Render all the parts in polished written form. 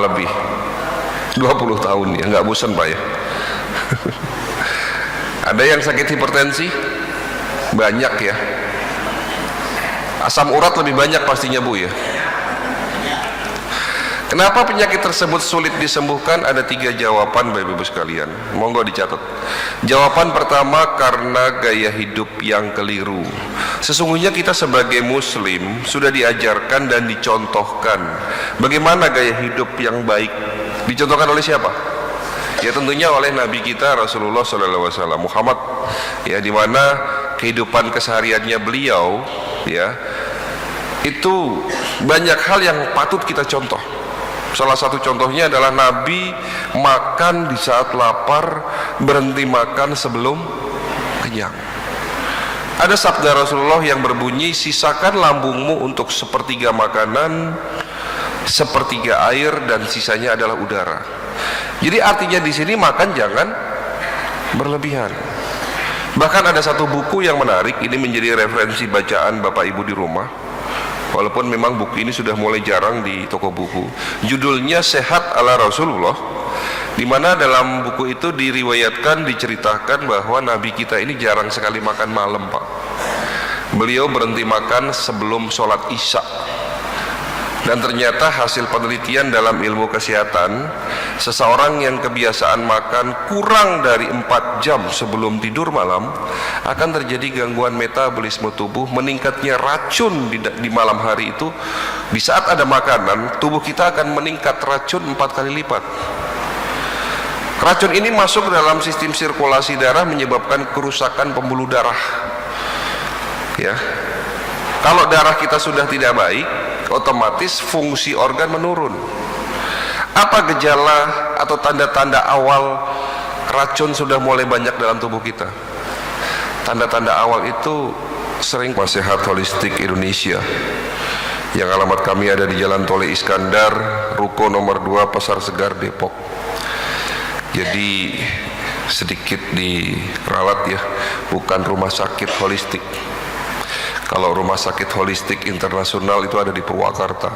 lebih 20 tahun ya, nggak bosan Pak ya. Ada yang sakit hipertensi? Banyak ya. Asam urat lebih banyak pastinya Bu ya. Kenapa penyakit tersebut sulit disembuhkan? Ada 3 jawaban Bapak Ibu sekalian, monggo dicatat. Jawaban pertama, karena gaya hidup yang keliru. Sesungguhnya kita sebagai muslim sudah diajarkan dan dicontohkan bagaimana gaya hidup yang baik. Dicontohkan oleh siapa? Ya tentunya oleh Nabi kita Rasulullah SAW Muhammad, ya, dimana kehidupan kesehariannya beliau ya itu banyak hal yang patut kita contoh. Salah satu contohnya adalah Nabi makan di saat lapar, berhenti makan sebelum kenyang. Ada sabda Rasulullah yang berbunyi, sisakan lambungmu untuk sepertiga makanan, sepertiga air, dan sisanya adalah udara. Jadi artinya di sini makan jangan berlebihan. Bahkan ada satu buku yang menarik, ini menjadi referensi bacaan Bapak Ibu di rumah, walaupun memang buku ini sudah mulai jarang di toko buku. Judulnya Sehat ala Rasulullah, di mana dalam buku itu diriwayatkan, diceritakan bahwa Nabi kita ini jarang sekali makan malam Pak. Beliau berhenti makan sebelum sholat Isya. Dan ternyata hasil penelitian dalam ilmu kesehatan, seseorang yang kebiasaan makan kurang dari 4 jam sebelum tidur malam akan terjadi gangguan metabolisme tubuh, meningkatnya racun di malam hari itu. Di saat ada makanan, tubuh kita akan meningkat racun 4 kali lipat. Racun ini masuk dalam sistem sirkulasi darah, menyebabkan kerusakan pembuluh darah ya. Kalau darah kita sudah tidak baik, otomatis fungsi organ menurun. Apa gejala atau tanda-tanda awal racun sudah mulai banyak dalam tubuh kita? Tanda-tanda awal itu sering. Sehat Holistik Indonesia, yang alamat kami ada di Jalan Tole Iskandar, Ruko nomor 2, Pasar Segar, Depok. Jadi sedikit diralat ya, bukan rumah sakit holistik. Kalau rumah sakit holistik internasional itu ada di Purwakarta.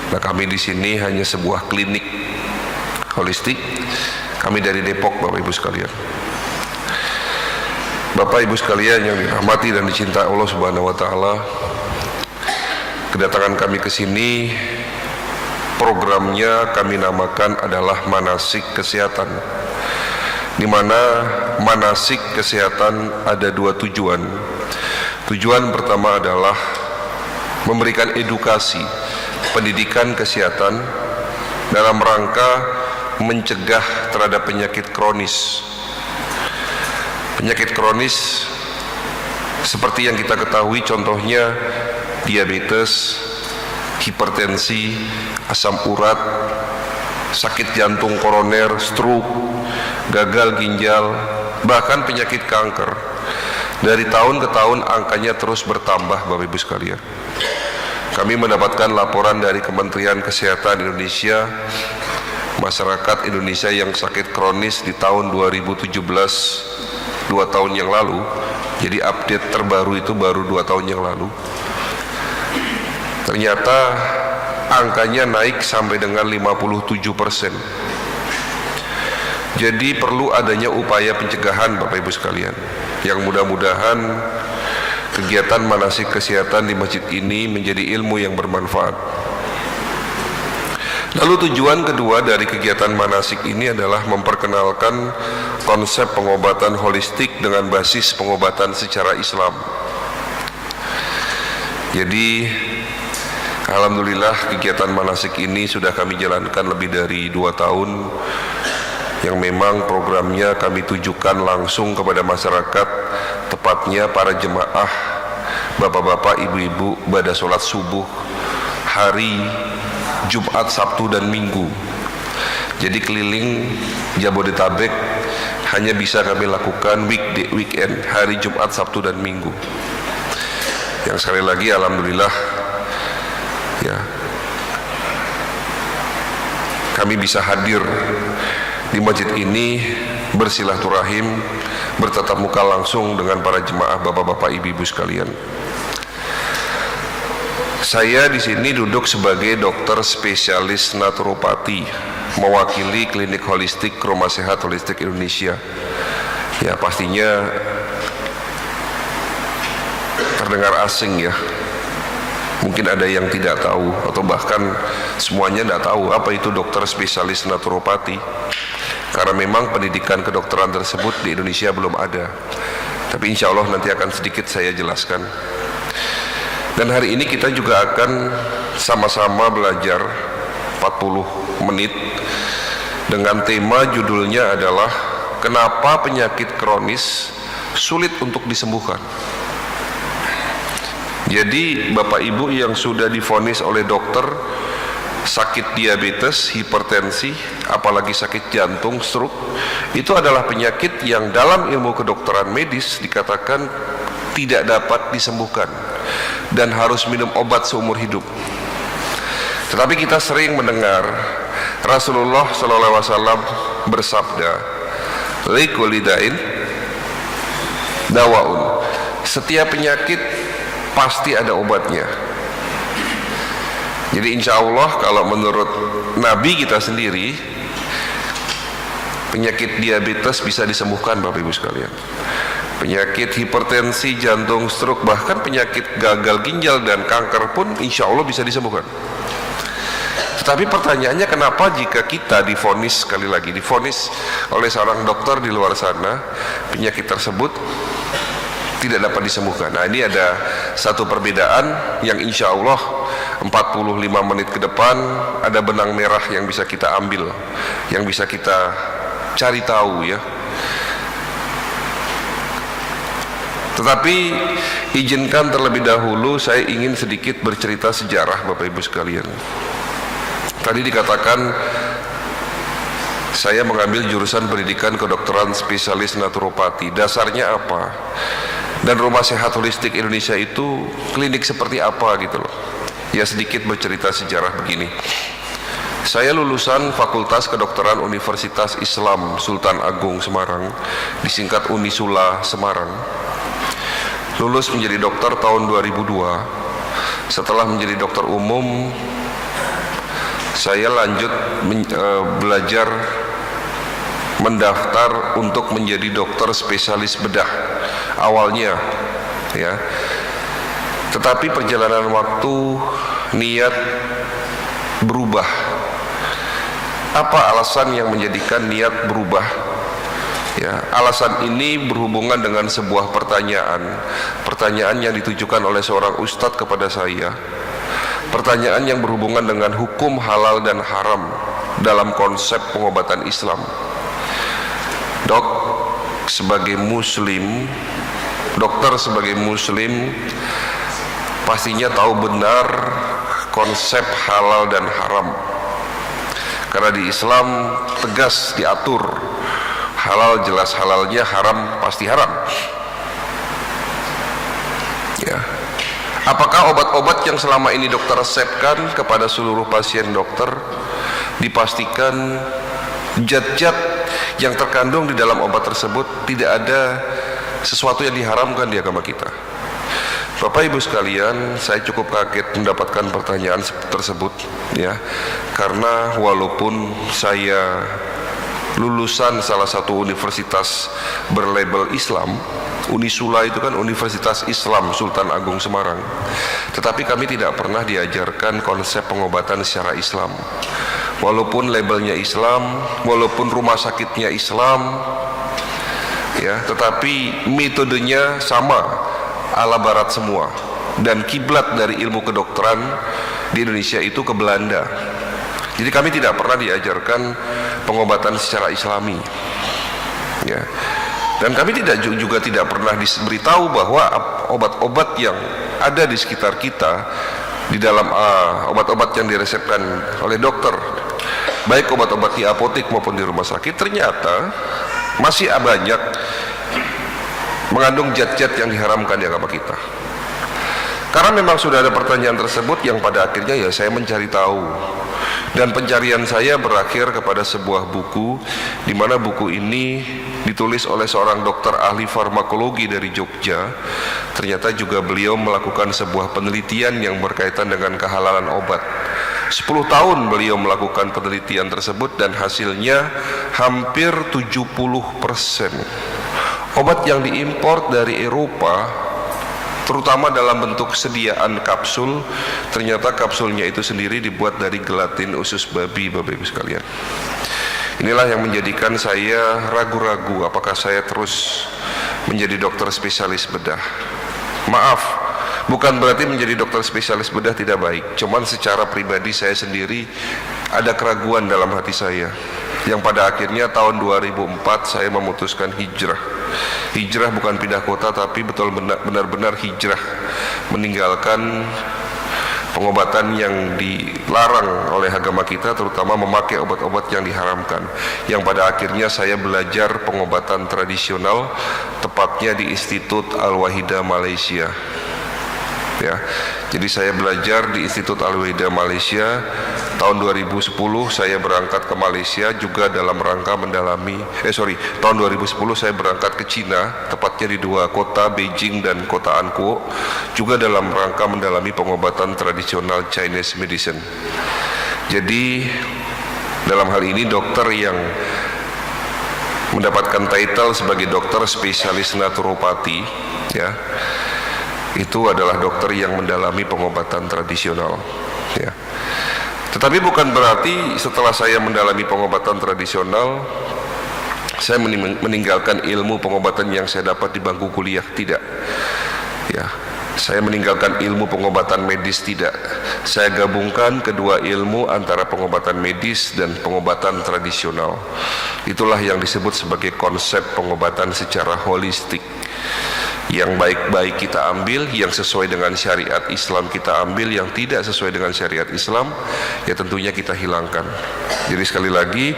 Nah, kami di sini hanya sebuah klinik holistik. Kami dari Depok, Bapak Ibu sekalian. Bapak Ibu sekalian yang dirahmati dan dicintai Allah Subhanahu wa taala, kedatangan kami ke sini, programnya kami namakan adalah manasik kesehatan. Di mana manasik kesehatan ada 2 tujuan. Tujuan pertama adalah memberikan edukasi, pendidikan kesehatan dalam rangka mencegah terhadap penyakit kronis. Penyakit kronis seperti yang kita ketahui, contohnya diabetes, hipertensi, asam urat, sakit jantung koroner, stroke, gagal ginjal, bahkan penyakit kanker. Dari tahun ke tahun angkanya terus bertambah Bapak Ibu sekalian. Kami mendapatkan laporan dari Kementerian Kesehatan Indonesia, masyarakat Indonesia yang sakit kronis di tahun 2017, 2 tahun yang lalu. Jadi update terbaru itu baru 2 tahun yang lalu. Ternyata angkanya naik sampai dengan 57%. Jadi perlu adanya upaya pencegahan Bapak Ibu sekalian, yang mudah-mudahan kegiatan manasik kesehatan di masjid ini menjadi ilmu yang bermanfaat. Lalu tujuan kedua dari kegiatan manasik ini adalah memperkenalkan konsep pengobatan holistik dengan basis pengobatan secara Islam. Jadi alhamdulillah kegiatan manasik ini sudah kami jalankan lebih dari 2 tahun, yang memang programnya kami tujukan langsung kepada masyarakat, tepatnya para jemaah, bapak-bapak, ibu-ibu pada sholat subuh hari Jumat, Sabtu, dan Minggu. Jadi keliling Jabodetabek hanya bisa kami lakukan weekday, weekend, hari Jumat, Sabtu, dan Minggu. Yang sekali lagi alhamdulillah ya, kami bisa hadir di masjid ini, bersilaturahim, bertatap muka langsung dengan para jemaah, bapak-bapak, ibu-ibu sekalian. Saya di sini duduk sebagai dokter spesialis naturopati, mewakili klinik holistik Rumah Sehat Holistik Indonesia. Ya, pastinya terdengar asing ya. Mungkin ada yang tidak tahu atau bahkan semuanya tidak tahu apa itu dokter spesialis naturopati, karena memang pendidikan kedokteran tersebut di Indonesia belum ada. Tapi insya Allah nanti akan sedikit saya jelaskan. Dan hari ini kita juga akan sama-sama belajar 40 menit dengan tema judulnya adalah kenapa penyakit kronis sulit untuk disembuhkan. Jadi Bapak Ibu yang sudah divonis oleh dokter sakit diabetes, hipertensi, apalagi sakit jantung, stroke, itu adalah penyakit yang dalam ilmu kedokteran medis dikatakan tidak dapat disembuhkan dan harus minum obat seumur hidup. Tetapi kita sering mendengar Rasulullah SAW bersabda, likulli da'in dawaun, setiap penyakit pasti ada obatnya. Jadi insya Allah kalau menurut Nabi kita sendiri, penyakit diabetes bisa disembuhkan Bapak Ibu sekalian. Penyakit hipertensi, jantung, stroke, bahkan penyakit gagal ginjal dan kanker pun insya Allah bisa disembuhkan. Tetapi pertanyaannya, kenapa jika kita divonis, sekali lagi divonis oleh seorang dokter di luar sana, penyakit tersebut tidak dapat disembuhkan? Nah, ini ada satu perbedaan yang insya Allah 45 menit ke depan ada benang merah yang bisa kita ambil, yang bisa kita cari tahu ya. Tetapi izinkan terlebih dahulu saya ingin sedikit bercerita sejarah Bapak Ibu sekalian. Tadi dikatakan saya mengambil jurusan pendidikan kedokteran spesialis naturopati. Dasarnya apa? Dan Rumah Sehat Holistik Indonesia itu klinik seperti apa gitu loh. Ya, sedikit bercerita sejarah begini. Saya lulusan Fakultas Kedokteran Universitas Islam Sultan Agung Semarang, disingkat Unisula Semarang. Lulus menjadi dokter tahun 2002. Setelah menjadi dokter umum, saya lanjut belajar mendaftar untuk menjadi dokter spesialis bedah awalnya ya. Tetapi perjalanan waktu niat berubah. Apa alasan yang menjadikan niat berubah? Ya, alasan ini berhubungan dengan sebuah pertanyaan yang ditujukan oleh seorang ustadz kepada saya. Pertanyaan yang berhubungan dengan hukum halal dan haram dalam konsep pengobatan Islam. Dok, sebagai muslim, dokter sebagai muslim pastinya tahu benar konsep halal dan haram, karena di Islam tegas diatur, halal jelas halalnya, haram pasti haram ya. Apakah obat-obat yang selama ini dokter resepkan kepada seluruh pasien dokter dipastikan zat-zat yang terkandung di dalam obat tersebut tidak ada sesuatu yang diharamkan di agama kita? Bapak Ibu sekalian, saya cukup kaget mendapatkan pertanyaan tersebut ya, karena walaupun saya lulusan salah satu universitas berlabel Islam, Unisula itu kan Universitas Islam Sultan Agung Semarang, tetapi kami tidak pernah diajarkan konsep pengobatan secara Islam. Walaupun labelnya Islam, walaupun rumah sakitnya Islam ya, tetapi metodenya sama, ala barat semua, dan kiblat dari ilmu kedokteran di Indonesia itu ke Belanda. Jadi kami tidak pernah diajarkan pengobatan secara Islami ya. Dan kami juga tidak pernah diberitahu bahwa obat-obat yang ada di sekitar kita, di dalam obat-obat yang diresepkan oleh dokter, baik obat-obat di apotek maupun di rumah sakit, ternyata masih banyak mengandung zat-zat yang diharamkan di agama kita. Karena memang sudah ada pertanyaan tersebut yang pada akhirnya ya saya mencari tahu. Dan pencarian saya berakhir kepada sebuah buku, di mana buku ini ditulis oleh seorang dokter ahli farmakologi dari Jogja. Ternyata juga beliau melakukan sebuah penelitian yang berkaitan dengan kehalalan obat. 10 tahun beliau melakukan penelitian tersebut dan hasilnya hampir 70% obat yang diimpor dari Eropa, terutama dalam bentuk sediaan kapsul, ternyata kapsulnya itu sendiri dibuat dari gelatin usus babi, Bapak Ibu sekalian. Inilah yang menjadikan saya ragu-ragu apakah saya terus menjadi dokter spesialis bedah. Maaf, bukan berarti menjadi dokter spesialis bedah tidak baik, cuman secara pribadi saya sendiri ada keraguan dalam hati saya, yang pada akhirnya tahun 2004 saya memutuskan hijrah. Hijrah bukan pindah kota, tapi benar-benar hijrah, meninggalkan pengobatan yang dilarang oleh agama kita, terutama memakai obat-obat yang diharamkan, yang pada akhirnya saya belajar pengobatan tradisional, tepatnya di Institut Al-Wahida Malaysia. Ya, jadi saya belajar di Institut Al-Wahida Malaysia. Tahun 2010 saya berangkat ke Malaysia juga dalam rangka mendalami tahun 2010 saya berangkat ke Cina, tepatnya di 2 kota, Beijing dan kota Ankou, juga dalam rangka mendalami pengobatan tradisional Chinese medicine. Jadi dalam hal ini dokter yang mendapatkan title sebagai dokter spesialis naturopati, ya, itu adalah dokter yang mendalami pengobatan tradisional, ya. Tetapi bukan berarti setelah saya mendalami pengobatan tradisional saya meninggalkan ilmu pengobatan yang saya dapat di bangku kuliah, tidak. Ya, saya meninggalkan ilmu pengobatan medis, tidak. Saya gabungkan kedua ilmu antara pengobatan medis dan pengobatan tradisional. Itulah yang disebut sebagai konsep pengobatan secara holistik. Yang baik-baik kita ambil, yang sesuai dengan syariat Islam kita ambil, yang tidak sesuai dengan syariat Islam ya tentunya kita hilangkan. Jadi sekali lagi,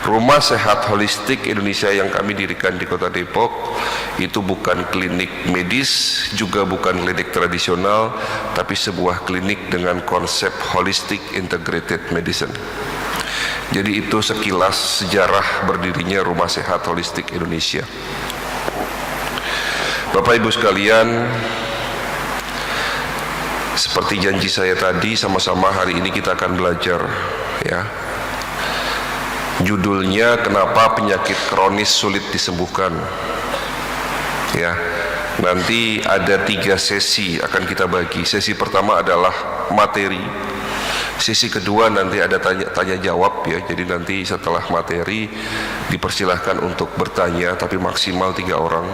Rumah Sehat Holistik Indonesia yang kami dirikan di Kota Depok itu bukan klinik medis, juga bukan klinik tradisional, tapi sebuah klinik dengan konsep holistic integrated medicine. Jadi itu sekilas sejarah berdirinya Rumah Sehat Holistik Indonesia. Bapak Ibu sekalian, seperti janji saya tadi, sama-sama hari ini kita akan belajar, ya. Judulnya kenapa penyakit kronis sulit disembuhkan, ya. Nanti ada 3 sesi akan kita bagi. Sesi pertama adalah materi, sesi kedua nanti ada tanya jawab, ya. Jadi nanti setelah materi dipersilahkan untuk bertanya, tapi maksimal 3 orang,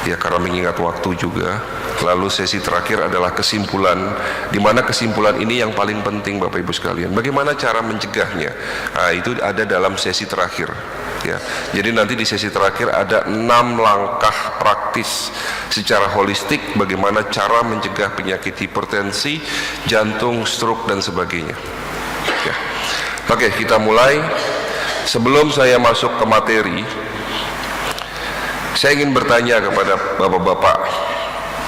ya, karena mengingat waktu juga. Lalu sesi terakhir adalah kesimpulan, di mana kesimpulan ini yang paling penting Bapak Ibu sekalian. Bagaimana cara mencegahnya? Nah, itu ada dalam sesi terakhir, ya. Jadi nanti di sesi terakhir ada 6 langkah praktis secara holistik bagaimana cara mencegah penyakit hipertensi, jantung, stroke dan sebagainya, ya. Oke, kita mulai. Sebelum saya masuk ke materi, saya ingin bertanya kepada bapak-bapak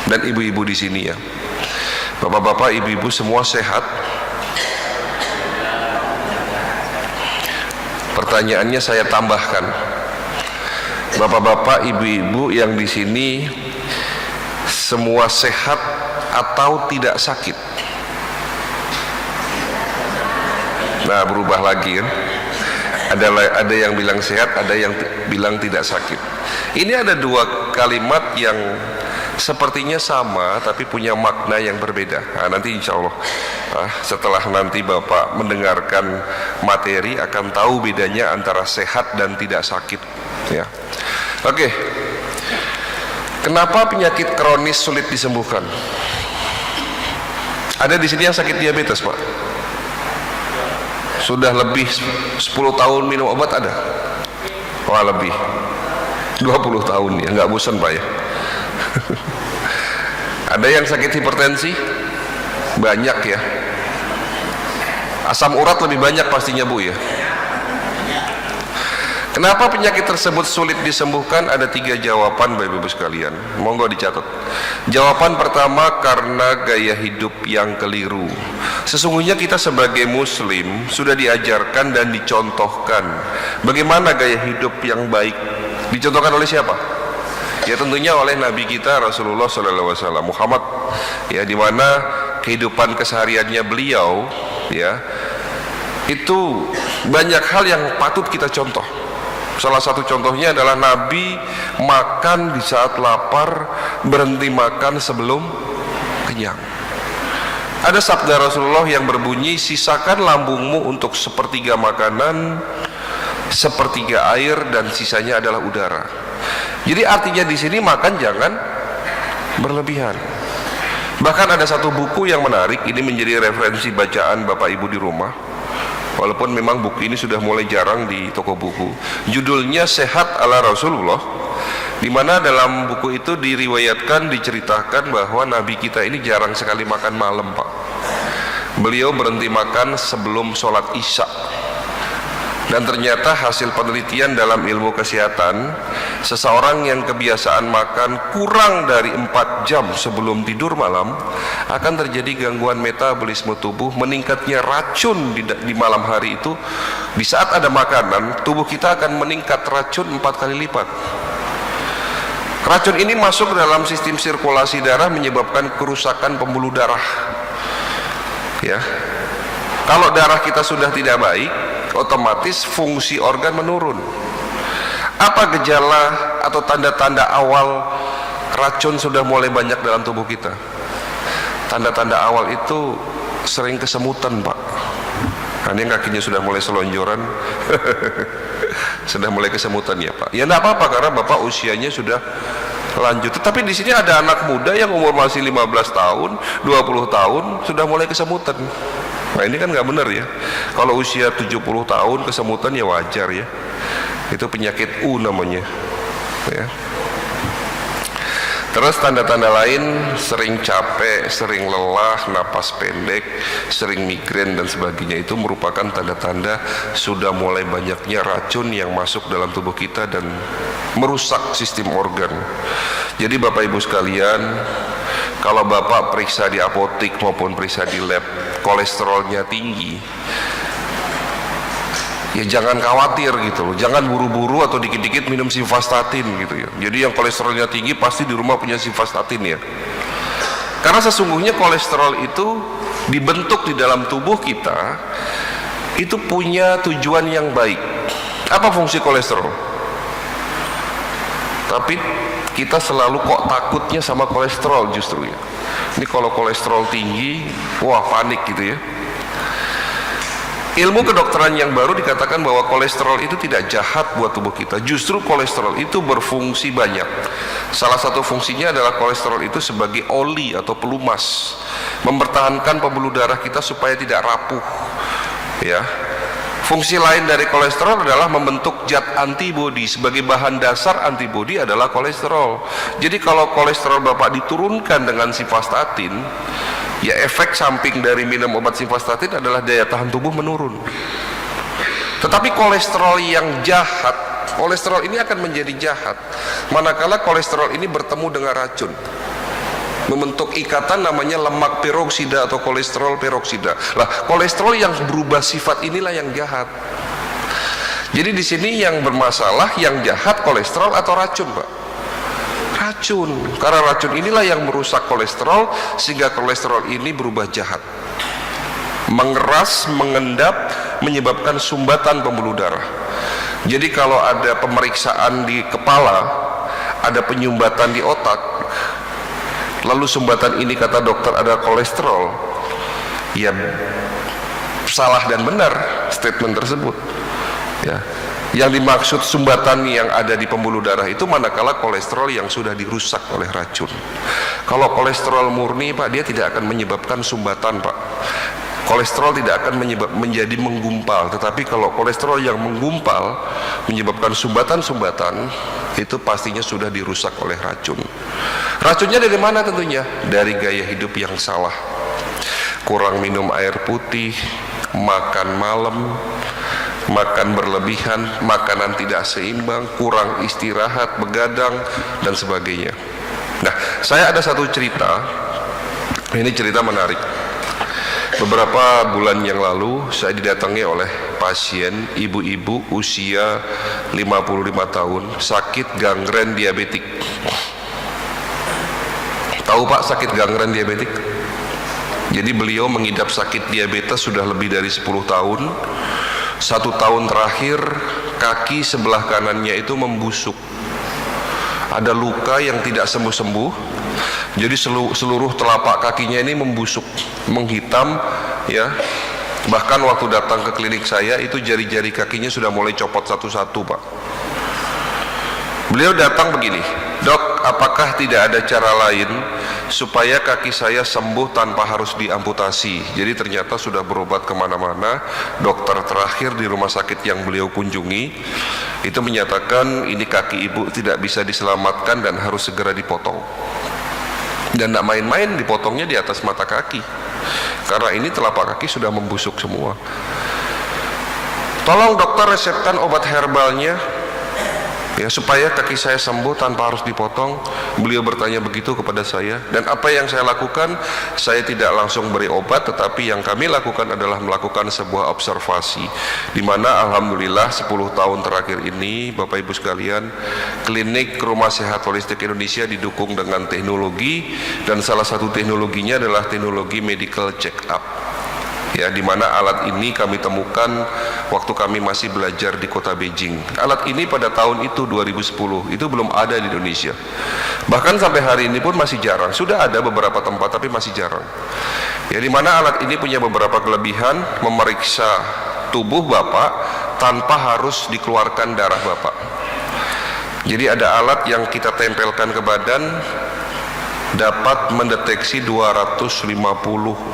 dan ibu-ibu di sini, ya. Bapak-bapak, ibu-ibu semua sehat? Pertanyaannya saya tambahkan. Bapak-bapak, ibu-ibu yang di sini semua sehat atau tidak sakit? Nah, berubah lagi, kan? Ada yang bilang sehat, ada yang bilang tidak sakit. Ini ada 2 kalimat yang sepertinya sama tapi punya makna yang berbeda. Nah, nanti insya Allah setelah nanti Bapak mendengarkan materi akan tahu bedanya antara sehat dan tidak sakit, ya. Oke. Kenapa penyakit kronis sulit disembuhkan? Ada di sini yang sakit diabetes, Pak? Sudah lebih 10 tahun minum obat ada? Wah, lebih 20 tahun, ya, nggak bosan Pak, ya. Ada yang sakit hipertensi? Banyak, ya. Asam urat lebih banyak pastinya Bu, ya. Kenapa penyakit tersebut sulit disembuhkan? Ada 3 jawaban Bapak Ibu sekalian, monggo dicatat. Jawaban pertama, karena gaya hidup yang keliru. Sesungguhnya kita sebagai muslim sudah diajarkan dan dicontohkan bagaimana gaya hidup yang baik. Dicontohkan oleh siapa? Ya tentunya oleh Nabi kita Rasulullah SAW Muhammad, ya, dimana kehidupan kesehariannya beliau, ya, itu banyak hal yang patut kita contoh. Salah satu contohnya adalah Nabi makan di saat lapar, berhenti makan sebelum kenyang. Ada sabda Rasulullah yang berbunyi, sisakan lambungmu untuk sepertiga makanan, sepertiga air, dan sisanya adalah udara. Jadi artinya di sini makan jangan berlebihan. Bahkan ada satu buku yang menarik, ini menjadi referensi bacaan Bapak Ibu di rumah, walaupun memang buku ini sudah mulai jarang di toko buku. Judulnya Sehat ala Rasulullah, di mana dalam buku itu diriwayatkan, diceritakan bahwa Nabi kita ini jarang sekali makan malam, Pak. Beliau berhenti makan sebelum sholat Isya. Dan ternyata hasil penelitian dalam ilmu kesehatan, seseorang yang kebiasaan makan kurang dari 4 jam sebelum tidur malam akan terjadi gangguan metabolisme tubuh, meningkatnya racun di malam hari itu. Di saat ada makanan, tubuh kita akan meningkat racun 4 kali lipat. Racun ini masuk dalam sistem sirkulasi darah, menyebabkan kerusakan pembuluh darah, ya. Kalau darah kita sudah tidak baik, otomatis fungsi organ menurun. Apa gejala atau tanda-tanda awal racun sudah mulai banyak dalam tubuh kita? Tanda-tanda awal itu sering kesemutan, Pak. Nah, ini kakinya sudah mulai selonjoran. Sudah mulai kesemutan ya, Pak. Ya enggak apa-apa karena Bapak usianya sudah lanjut. Tetapi di sini ada anak muda yang umur masih 15 tahun, 20 tahun sudah mulai kesemutan. Nah, ini kan nggak benar ya. Kalau usia 70 tahun kesemutan ya wajar ya. Itu penyakit U namanya, ya. Terus tanda-tanda lain, sering capek, sering lelah, napas pendek, sering migrain dan sebagainya, itu merupakan tanda-tanda sudah mulai banyaknya racun yang masuk dalam tubuh kita dan merusak sistem organ. Jadi Bapak Ibu sekalian, kalau Bapak periksa di apotik maupun periksa di lab kolesterolnya tinggi, ya jangan khawatir gitu loh, jangan buru-buru atau dikit-dikit minum simvastatin gitu ya. Jadi yang kolesterolnya tinggi pasti di rumah punya simvastatin ya. Karena sesungguhnya kolesterol itu dibentuk di dalam tubuh kita, itu punya tujuan yang baik. Apa fungsi kolesterol? Tapi kita selalu kok takutnya sama kolesterol justru ya. Ini kalau kolesterol tinggi, wah panik gitu ya. Ilmu kedokteran yang baru dikatakan bahwa kolesterol itu tidak jahat buat tubuh kita. Justru kolesterol itu berfungsi banyak. Salah satu fungsinya adalah kolesterol itu sebagai oli atau pelumas, mempertahankan pembuluh darah kita supaya tidak rapuh. Ya. Fungsi lain dari kolesterol adalah membentuk zat antibodi. Sebagai bahan dasar antibodi adalah kolesterol. Jadi kalau kolesterol Bapak diturunkan dengan simvastatin, ya efek samping dari minum obat simvastatin adalah daya tahan tubuh menurun. Tetapi kolesterol yang jahat, kolesterol ini akan menjadi jahat manakala kolesterol ini bertemu dengan racun, membentuk ikatan namanya lemak peroksida atau kolesterol peroksida. Lah, kolesterol yang berubah sifat inilah yang jahat. Jadi di sini yang bermasalah yang jahat kolesterol atau racun, Pak? Racun. Karena racun inilah yang merusak kolesterol sehingga kolesterol ini berubah jahat, mengeras, mengendap, menyebabkan sumbatan pembuluh darah. Jadi kalau ada pemeriksaan di kepala, ada penyumbatan di otak, lalu sumbatan ini kata dokter ada kolesterol, ya salah dan benar statement tersebut ya. Yang dimaksud sumbatan yang ada di pembuluh darah itu manakala kolesterol yang sudah dirusak oleh racun. Kalau kolesterol murni, Pak, dia tidak akan menyebabkan sumbatan, Pak. Kolesterol tidak akan menjadi menggumpal. Tetapi kalau kolesterol yang menggumpal menyebabkan sumbatan-sumbatan, itu pastinya sudah dirusak oleh racun. Racunnya dari mana tentunya? Dari gaya hidup yang salah. Kurang minum air putih, makan malam, makan berlebihan, makanan tidak seimbang, kurang istirahat, begadang, dan sebagainya. Nah, saya ada satu cerita, ini cerita menarik. Beberapa bulan yang lalu saya didatangi oleh pasien ibu-ibu usia 55 tahun, sakit gangren diabetik. Tahu Pak sakit gangren diabetik? Jadi beliau mengidap sakit diabetes sudah lebih dari 10 tahun. 1 tahun terakhir kaki sebelah kanannya itu membusuk. Ada luka yang tidak sembuh-sembuh. Jadi seluruh telapak kakinya ini membusuk, menghitam, ya. Bahkan waktu datang ke klinik saya itu jari-jari kakinya sudah mulai copot satu-satu, Pak. Beliau datang begini, "Dok, apakah tidak ada cara lain supaya kaki saya sembuh tanpa harus diamputasi?" Jadi ternyata sudah berobat kemana-mana. Dokter terakhir di rumah sakit yang beliau kunjungi itu menyatakan ini kaki ibu tidak bisa diselamatkan dan harus segera dipotong. Dan tidak main-main, dipotongnya di atas mata kaki, karena ini telapak kaki sudah membusuk semua. Tolong dokter resepkan obat herbalnya, ya, supaya kaki saya sembuh tanpa harus dipotong. Beliau bertanya begitu kepada saya, dan apa yang saya lakukan, saya tidak langsung beri obat, tetapi yang kami lakukan adalah melakukan sebuah observasi, di mana alhamdulillah 10 tahun terakhir ini, Bapak Ibu sekalian, klinik Rumah Sehat Holistik Indonesia didukung dengan teknologi, dan salah satu teknologinya adalah teknologi medical check up. Ya, di mana alat ini kami temukan waktu kami masih belajar di kota Beijing. Alat ini pada tahun itu 2010 itu belum ada di Indonesia. Bahkan sampai hari ini pun masih jarang. Sudah ada beberapa tempat tapi masih jarang. Ya, di mana alat ini punya beberapa kelebihan, memeriksa tubuh Bapak tanpa harus dikeluarkan darah Bapak. Jadi ada alat yang kita tempelkan ke badan, dapat mendeteksi 250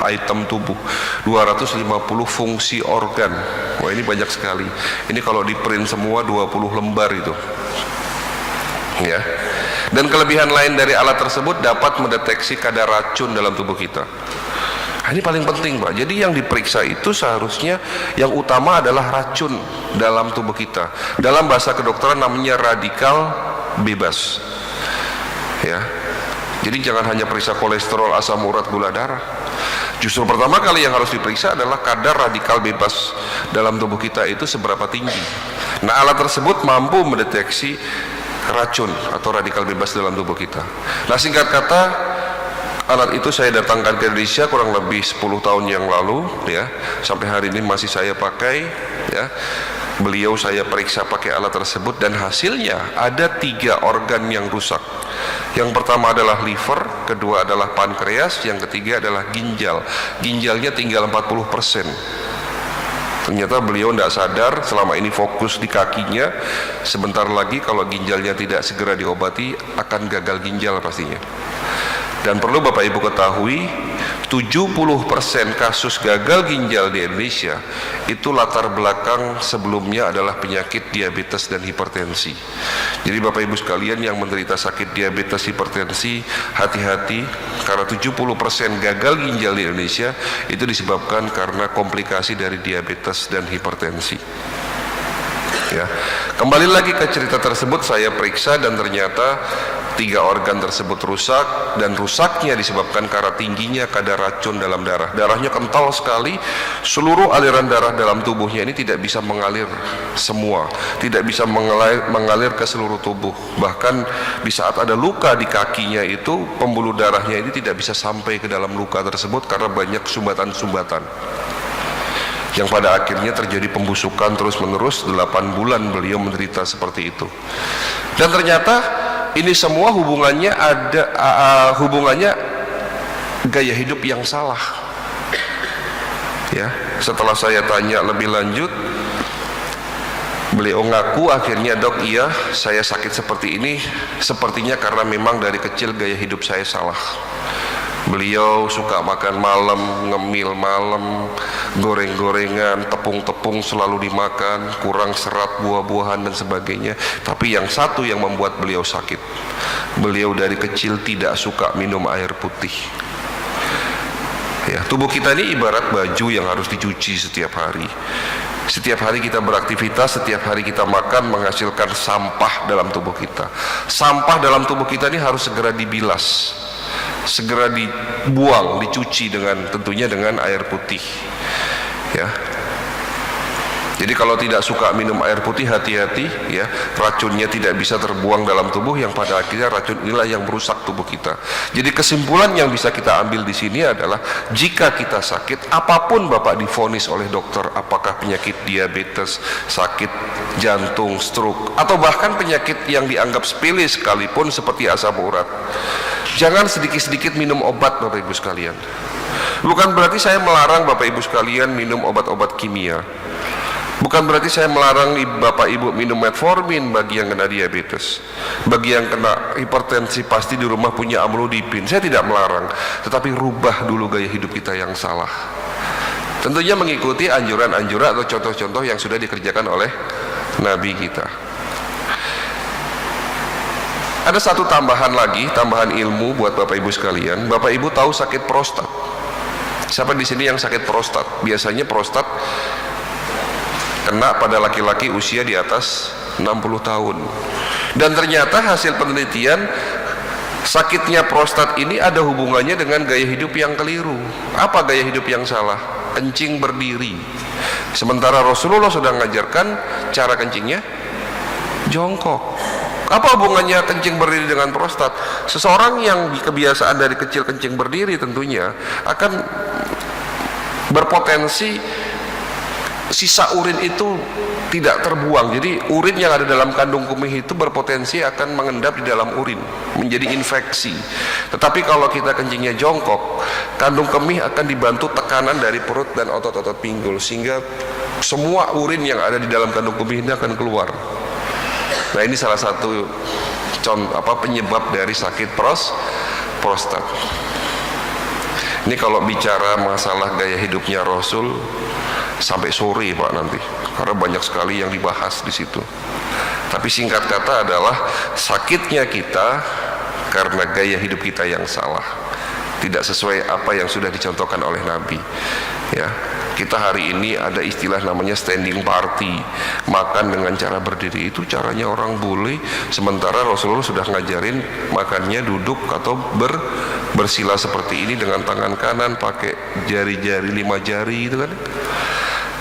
item tubuh, 250 fungsi organ. Wah, ini banyak sekali. Ini kalau di print semua 20 lembar itu, ya. Dan kelebihan lain dari alat tersebut dapat mendeteksi kadar racun dalam tubuh kita. Nah, ini paling penting, Pak. Jadi yang diperiksa itu seharusnya yang utama adalah racun dalam tubuh kita. Dalam bahasa kedokteran namanya radikal bebas, ya. Jadi jangan hanya periksa kolesterol, asam urat, gula darah. Justru pertama kali yang harus diperiksa adalah kadar radikal bebas dalam tubuh kita itu seberapa tinggi. Nah, alat tersebut mampu mendeteksi racun atau radikal bebas dalam tubuh kita. Nah, singkat kata, alat itu saya datangkan ke Indonesia kurang lebih 10 tahun yang lalu, ya. Sampai hari ini masih saya pakai, ya. Beliau saya periksa pakai alat tersebut, dan hasilnya ada 3 organ yang rusak. Yang pertama adalah liver, kedua adalah pankreas, yang ketiga adalah ginjal. Ginjalnya tinggal 40%. Ternyata beliau tidak sadar, selama ini fokus di kakinya. Sebentar lagi kalau ginjalnya tidak segera diobati akan gagal ginjal pastinya. Dan perlu Bapak Ibu ketahui, 70% kasus gagal ginjal di Indonesia itu latar belakang sebelumnya adalah penyakit diabetes dan hipertensi. Jadi Bapak Ibu sekalian yang menderita sakit diabetes hipertensi, hati-hati, karena 70% gagal ginjal di Indonesia itu disebabkan karena komplikasi dari diabetes dan hipertensi. Ya, kembali lagi ke cerita tersebut, saya periksa dan ternyata 3 organ tersebut rusak, dan rusaknya disebabkan karena tingginya kadar racun dalam darah. Darahnya kental sekali, seluruh aliran darah dalam tubuhnya ini tidak bisa mengalir semua, tidak bisa mengalir ke seluruh tubuh. Bahkan di saat ada luka di kakinya itu, pembuluh darahnya ini tidak bisa sampai ke dalam luka tersebut karena banyak sumbatan-sumbatan, yang pada akhirnya terjadi pembusukan terus-menerus. 8 bulan beliau menderita seperti itu. Dan ternyata ini semua hubungannya hubungannya gaya hidup yang salah. Ya, setelah saya tanya lebih lanjut, beliau ngaku akhirnya, "Dok, iya, saya sakit seperti ini sepertinya karena memang dari kecil gaya hidup saya salah." Beliau suka makan malam, ngemil malam, goreng-gorengan, tepung-tepung selalu dimakan, kurang serat, buah-buahan dan sebagainya. Tapi yang satu yang membuat beliau sakit, beliau dari kecil tidak suka minum air putih. Ya, tubuh kita ini ibarat baju yang harus dicuci setiap hari. Setiap hari kita beraktivitas, setiap hari kita makan, menghasilkan sampah dalam tubuh kita. Sampah dalam tubuh kita ini harus segera dibilas, segera dibuang, dicuci tentunya dengan air putih. Ya. Jadi kalau tidak suka minum air putih, hati-hati ya, racunnya tidak bisa terbuang dalam tubuh, yang pada akhirnya racun inilah yang merusak tubuh kita. Jadi kesimpulan yang bisa kita ambil di sini adalah jika kita sakit, apapun Bapak divonis oleh dokter, apakah penyakit diabetes, sakit jantung, stroke, atau bahkan penyakit yang dianggap sepele sekalipun seperti asam urat, jangan sedikit-sedikit minum obat Bapak Ibu sekalian. Bukan berarti saya melarang Bapak Ibu sekalian minum obat-obat kimia. Bukan berarti saya melarang Bapak Ibu minum metformin bagi yang kena diabetes, bagi yang kena hipertensi pasti di rumah punya amlodipin. Saya tidak melarang, tetapi rubah dulu gaya hidup kita yang salah. Tentunya mengikuti anjuran-anjuran atau contoh-contoh yang sudah dikerjakan oleh Nabi kita. Ada satu tambahan lagi, tambahan ilmu buat Bapak Ibu sekalian. Bapak Ibu tahu sakit prostat? Siapa di sini yang sakit prostat? Biasanya prostat kena pada laki-laki usia di atas 60 tahun. Dan ternyata hasil penelitian, sakitnya prostat ini ada hubungannya dengan gaya hidup yang keliru. Apa gaya hidup yang salah? Kencing berdiri. Sementara Rasulullah sudah mengajarkan cara kencingnya jongkok. Apa hubungannya kencing berdiri dengan prostat? Seseorang yang kebiasaan dari kecil kencing berdiri tentunya akan berpotensi sisa urin itu tidak terbuang. Jadi urin yang ada dalam kandung kemih itu berpotensi akan mengendap di dalam urin, menjadi infeksi. Tetapi kalau kita kencingnya jongkok, kandung kemih akan dibantu tekanan dari perut dan otot-otot pinggul, sehingga semua urin yang ada di dalam kandung kemih ini akan keluar. Nah, ini salah satu penyebab dari sakit prostat. Ini kalau bicara masalah gaya hidupnya Rasul sampai sore Pak nanti, karena banyak sekali yang dibahas di situ. Tapi singkat kata adalah sakitnya kita karena gaya hidup kita yang salah, tidak sesuai apa yang sudah dicontohkan oleh Nabi. Ya, kita hari ini ada istilah namanya standing party, makan dengan cara berdiri. Itu caranya orang bule, sementara Rasulullah sudah ngajarin makannya duduk atau bersila seperti ini dengan tangan kanan pakai jari-jari 5 jari itu kan.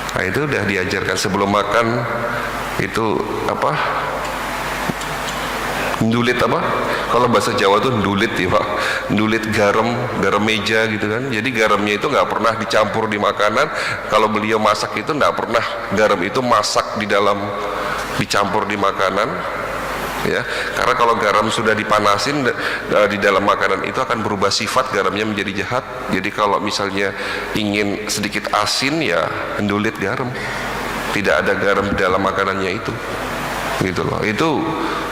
Nah, itu udah diajarkan sebelum makan itu ndulit kalau bahasa Jawa tuh ndulit ya Pak, ndulit garam meja gitu kan. Jadi garamnya itu nggak pernah dicampur di makanan. Kalau beliau masak itu nggak pernah garam itu dicampur di makanan ya, karena kalau garam sudah dipanasin di dalam makanan itu akan berubah sifat, garamnya menjadi jahat. Jadi kalau misalnya ingin sedikit asin ya ndulit garam, tidak ada garam di dalam makanannya itu, gitu loh. Itu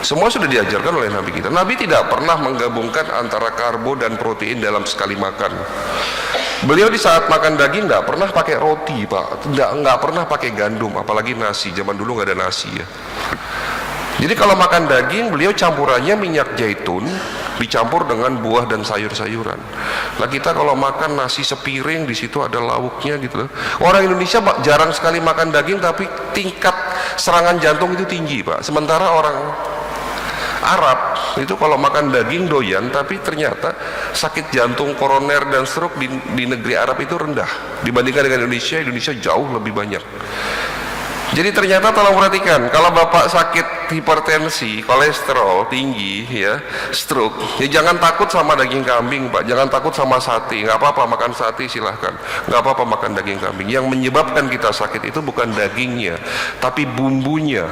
semua sudah diajarkan oleh Nabi kita. Nabi tidak pernah menggabungkan antara karbo dan protein dalam sekali makan. Beliau di saat makan daging nggak pernah pakai roti Pak, nggak pernah pakai gandum, apalagi nasi. Zaman dulu nggak ada nasi ya. Jadi kalau makan daging, beliau campurannya minyak zaitun dicampur dengan buah dan sayur-sayuran. Lah kita kalau makan nasi sepiring, di situ ada lauknya gitu loh. Orang Indonesia jarang sekali makan daging, tapi tingkat serangan jantung itu tinggi Pak. Sementara orang Arab itu kalau makan daging doyan, tapi ternyata sakit jantung, koroner dan stroke di negeri Arab itu rendah dibandingkan dengan Indonesia. Indonesia jauh lebih banyak. Jadi ternyata tolong perhatikan, kalau Bapak sakit hipertensi, kolesterol tinggi ya, stroke, ya jangan takut sama daging kambing Pak, jangan takut sama sate. Nggak apa-apa makan sate silahkan, nggak apa-apa makan daging kambing. Yang menyebabkan kita sakit itu bukan dagingnya, tapi bumbunya,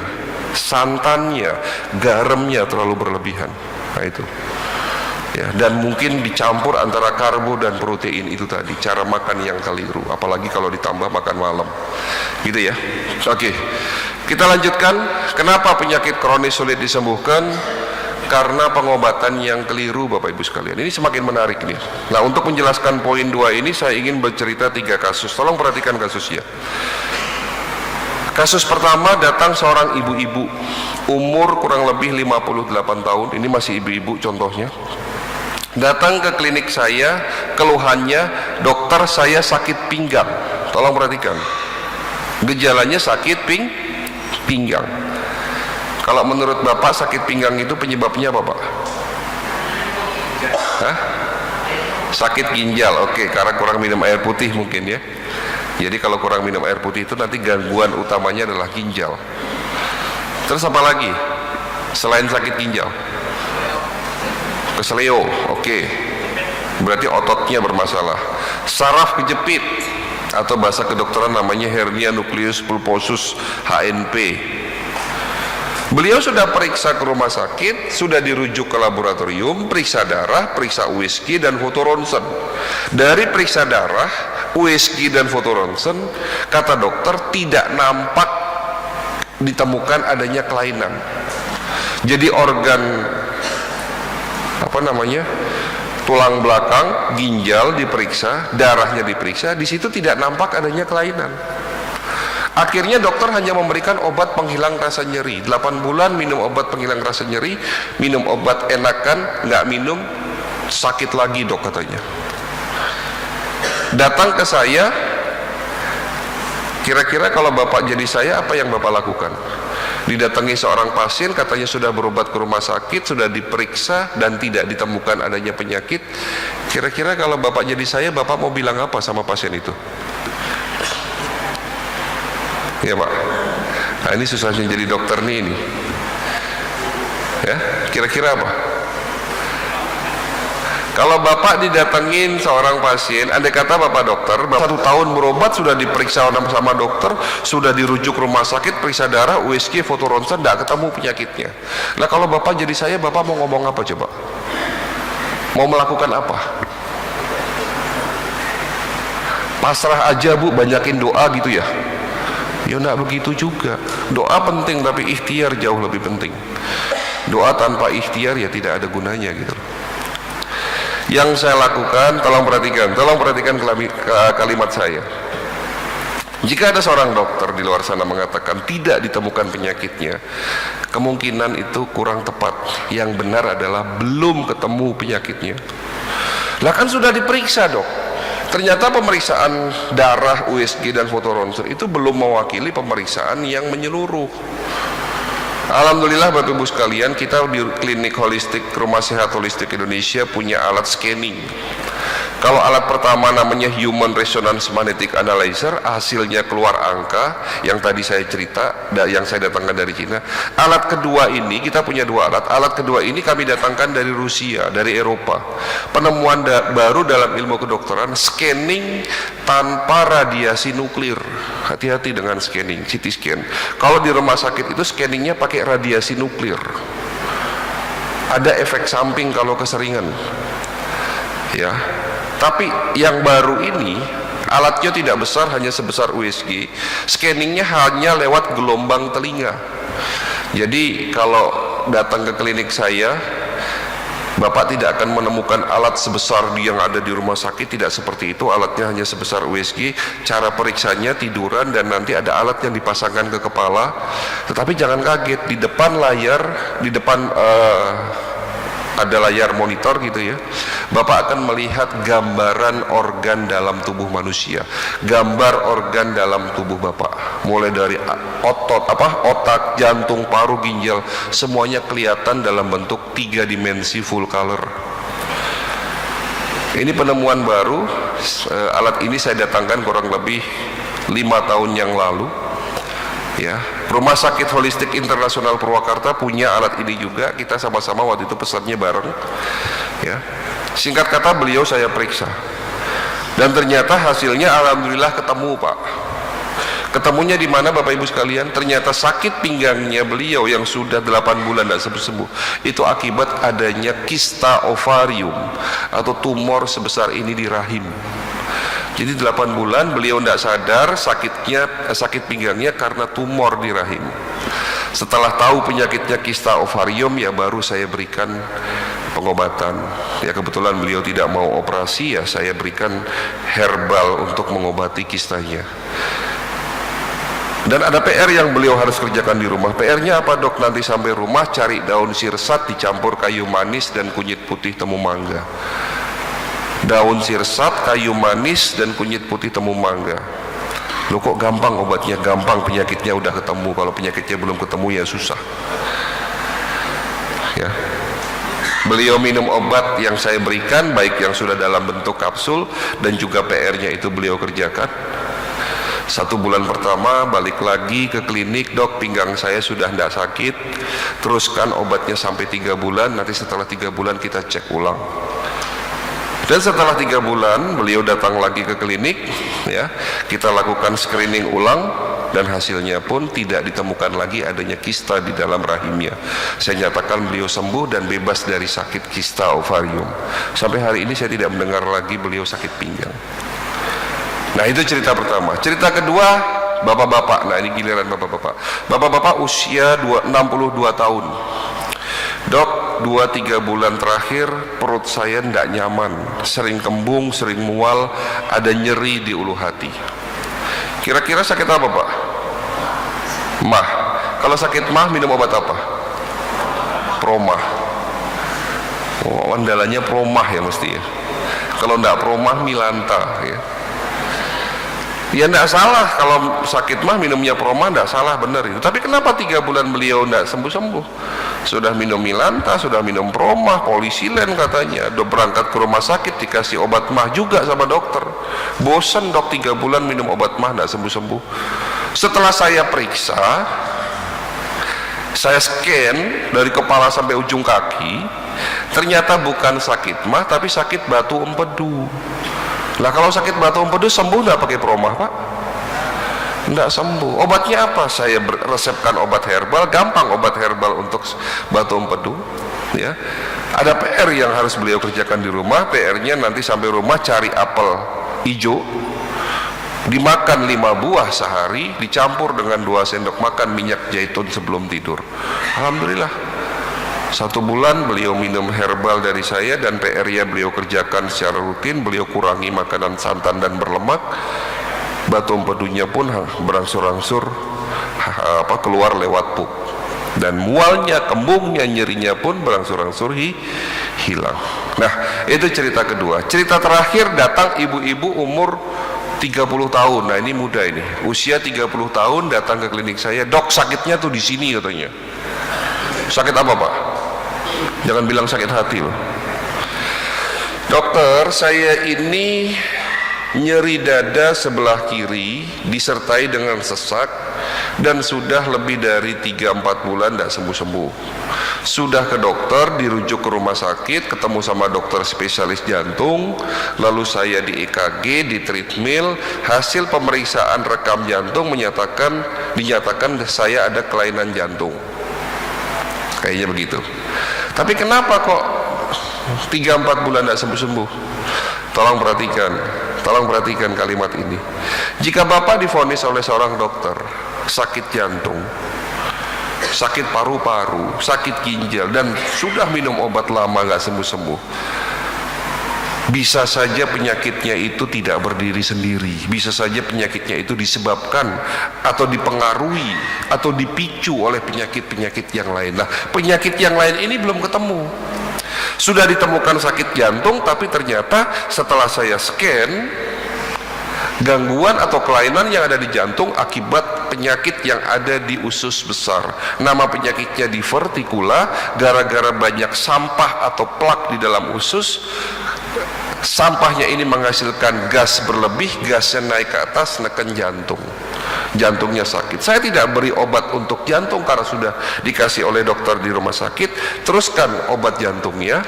santannya, garamnya terlalu berlebihan. Nah itu ya, dan mungkin dicampur antara karbo dan protein itu tadi, cara makan yang keliru, apalagi kalau ditambah makan malam gitu ya. Oke, kita lanjutkan. Kenapa penyakit kronis sulit disembuhkan? Karena pengobatan yang keliru Bapak Ibu sekalian. Ini semakin menarik nih. Nah, untuk menjelaskan poin 2 ini saya ingin bercerita 3 kasus. Tolong perhatikan kasusnya. Kasus pertama, datang seorang ibu-ibu umur kurang lebih 58 tahun. Ini masih ibu-ibu contohnya. Datang ke klinik saya, keluhannya, dokter saya sakit pinggang. Tolong perhatikan. Gejalanya sakit pinggang. Kalau menurut Bapak sakit pinggang itu penyebabnya apa, Pak? Hah? Sakit ginjal. Oke, karena kurang minum air putih mungkin ya. Jadi kalau kurang minum air putih itu nanti gangguan utamanya adalah ginjal. Terus apa lagi selain sakit ginjal? Keseleo. Oke, berarti ototnya bermasalah. Saraf kejepit, atau bahasa kedokteran namanya hernia nucleus pulposus, HNP. Beliau sudah periksa ke rumah sakit, sudah dirujuk ke laboratorium, periksa darah, periksa USG dan foto ronsen. Dari periksa darah, USG dan foto ronsen, kata dokter tidak nampak ditemukan adanya kelainan. Jadi organ tulang belakang, ginjal diperiksa, darahnya diperiksa, di situ tidak nampak adanya kelainan. Akhirnya dokter hanya memberikan obat penghilang rasa nyeri. 8 bulan minum obat penghilang rasa nyeri, minum obat enakan, nggak minum sakit lagi dok katanya. Datang ke saya, kira-kira kalau Bapak jadi saya apa yang Bapak lakukan? Didatangi seorang pasien, katanya sudah berobat ke rumah sakit, sudah diperiksa dan tidak ditemukan adanya penyakit. Kira-kira kalau Bapak jadi saya, Bapak mau bilang apa sama pasien itu? Ya Pak, nah ini susahnya jadi dokter nih ini. Ya, kira-kira apa? Kalau Bapak didatengin seorang pasien, andai kata Bapak dokter, Bapak 1 tahun berobat, sudah diperiksa sama dokter, sudah dirujuk rumah sakit, periksa darah, USG, foto ronsen, tidak ketemu penyakitnya. Nah kalau Bapak jadi saya, Bapak mau ngomong apa coba? Mau melakukan apa? Pasrah aja Bu, banyakin doa gitu ya? Ya enggak begitu juga. Doa penting tapi ikhtiar jauh lebih penting. Doa tanpa ikhtiar ya tidak ada gunanya gitu. Yang saya lakukan, tolong perhatikan kalimat saya. Jika ada seorang dokter di luar sana mengatakan tidak ditemukan penyakitnya, kemungkinan itu kurang tepat. Yang benar adalah belum ketemu penyakitnya. Lah kan sudah diperiksa dok. Ternyata pemeriksaan darah, USG dan foto ronsen itu belum mewakili pemeriksaan yang menyeluruh. Alhamdulillah Bapak Ibu sekalian, kita di klinik holistik Rumah Sehat Holistik Indonesia punya alat scanning. Kalau alat pertama namanya Human Resonance Magnetic Analyzer, hasilnya keluar angka yang tadi saya cerita, yang saya datangkan dari Cina. Alat kedua ini, kita punya 2 alat. Alat kedua ini kami datangkan dari Rusia, dari Eropa. Penemuan baru dalam ilmu kedokteran, scanning tanpa radiasi nuklir. Hati-hati dengan scanning, CT scan. Kalau di rumah sakit itu scanningnya pakai radiasi nuklir. Ada efek samping kalau keseringan. Ya. Tapi yang baru ini alatnya tidak besar, hanya sebesar USG. Scanningnya hanya lewat gelombang telinga. Jadi kalau datang ke klinik saya, Bapak tidak akan menemukan alat sebesar yang ada di rumah sakit. Tidak seperti itu. Alatnya hanya sebesar USG. Cara periksanya tiduran dan nanti ada alat yang dipasangkan ke kepala. Tetapi jangan kaget, di depan layar, di depan ada layar monitor gitu ya, Bapak akan melihat gambaran organ dalam tubuh manusia, gambar organ dalam tubuh Bapak, mulai dari otak, jantung, paru, ginjal, semuanya kelihatan dalam bentuk 3 dimensi full color. Ini penemuan baru. Alat ini saya datangkan kurang lebih 5 tahun yang lalu. Ya, Rumah Sakit Holistik Internasional Purwakarta punya alat ini juga. Kita sama-sama waktu itu pesannya bareng. Ya, singkat kata beliau saya periksa, dan ternyata hasilnya alhamdulillah ketemu Pak. Ketemunya di mana Bapak Ibu sekalian? Ternyata sakit pinggangnya beliau yang sudah 8 bulan tidak sembuh-sembuh itu akibat adanya kista ovarium atau tumor sebesar ini di rahim. Jadi 8 bulan beliau tidak sadar sakit pinggangnya karena tumor di rahim. Setelah tahu penyakitnya kista ovarium, ya baru saya berikan pengobatan. Ya kebetulan beliau tidak mau operasi, ya saya berikan herbal untuk mengobati kistanya. Dan ada PR yang beliau harus kerjakan di rumah. PR-nya apa dok? Nanti sampai rumah cari daun sirsat dicampur kayu manis dan kunyit putih temu mangga. Daun sirsat, kayu manis dan kunyit putih temu mangga. Loh kok gampang obatnya? Gampang, penyakitnya udah ketemu. Kalau penyakitnya belum ketemu ya susah. Ya. Beliau minum obat yang saya berikan, baik yang sudah dalam bentuk kapsul dan juga PR-nya itu beliau kerjakan. 1 bulan pertama balik lagi ke klinik, dok pinggang saya sudah tidak sakit, teruskan obatnya sampai 3 bulan, nanti setelah 3 bulan kita cek ulang. Dan setelah 3 bulan beliau datang lagi ke klinik, ya, kita lakukan screening ulang dan hasilnya pun tidak ditemukan lagi adanya kista di dalam rahimnya. Saya nyatakan beliau sembuh dan bebas dari sakit kista ovarium. Sampai hari ini saya tidak mendengar lagi beliau sakit pinggang. Nah itu cerita pertama. Cerita kedua, bapak-bapak. Nah ini giliran bapak-bapak. Bapak-bapak usia 62 tahun. Dok, 2-3 bulan terakhir perut saya tidak nyaman, sering kembung, sering mual, ada nyeri di ulu hati. Kira-kira sakit apa Pak? Mah. Kalau sakit mah minum obat apa? Promah. Oh, andalanya promah ya mesti ya. Kalau tidak promah milanta ya. Ya tidak salah, kalau sakit mah minumnya promah tidak salah, benar itu. Tapi kenapa 3 bulan beliau tidak sembuh-sembuh? Sudah minum milanta, sudah minum promah, polisilen katanya, udah berangkat ke rumah sakit dikasih obat mah juga sama dokter. Bosan dok 3 bulan minum obat mah tidak sembuh-sembuh. Setelah saya periksa, saya scan dari kepala sampai ujung kaki, ternyata bukan sakit mah tapi sakit batu empedu. Lah kalau sakit batu empedu sembuh nggak pakai promah Pak? Nggak sembuh. Obatnya apa? Saya resepkan obat herbal, gampang obat herbal untuk batu empedu. Ya, ada PR yang harus beliau kerjakan di rumah. PR-nya nanti sampai rumah cari apel hijau, dimakan 5 buah sehari, dicampur dengan 2 sendok makan minyak zaitun sebelum tidur. Alhamdulillah. 1 bulan beliau minum herbal dari saya dan PR-nya beliau kerjakan secara rutin. Beliau kurangi makanan santan dan berlemak. Batu empedunya pun berangsur-angsur keluar lewat pup. Dan mualnya, kembungnya, nyerinya pun berangsur-angsur hilang. Nah itu cerita kedua. Cerita terakhir datang ibu-ibu umur 30 tahun. Nah ini muda ini, usia 30 tahun datang ke klinik saya. Dok sakitnya tuh di sini katanya. Sakit apa Pak? Jangan bilang sakit hati loh. Dokter, saya ini nyeri dada sebelah kiri disertai dengan sesak dan sudah lebih dari 3-4 bulan tidak sembuh-sembuh. Sudah ke dokter, dirujuk ke rumah sakit, ketemu sama dokter spesialis jantung, lalu saya di EKG, di treadmill, hasil pemeriksaan rekam jantung dinyatakan saya ada kelainan jantung. Kayaknya begitu. Tapi kenapa kok 3-4 bulan tidak sembuh-sembuh? Tolong perhatikan kalimat ini. Jika Bapak divonis oleh seorang dokter sakit jantung, sakit paru-paru, sakit ginjal, dan sudah minum obat lama nggak sembuh-sembuh, bisa saja penyakitnya itu tidak berdiri sendiri. Bisa saja penyakitnya itu disebabkan atau dipengaruhi atau dipicu oleh penyakit-penyakit yang lain. Nah, penyakit yang lain ini belum ketemu. Sudah ditemukan sakit jantung, tapi ternyata setelah saya scan, gangguan atau kelainan yang ada di jantung akibat penyakit yang ada di usus besar. Nama penyakitnya divertikula, gara-gara banyak sampah atau plak di dalam usus. Sampahnya ini menghasilkan gas berlebih, gasnya naik ke atas, neken jantung. Jantungnya sakit. Saya tidak beri obat untuk jantung karena sudah dikasih oleh dokter di rumah sakit. Teruskan obat jantungnya,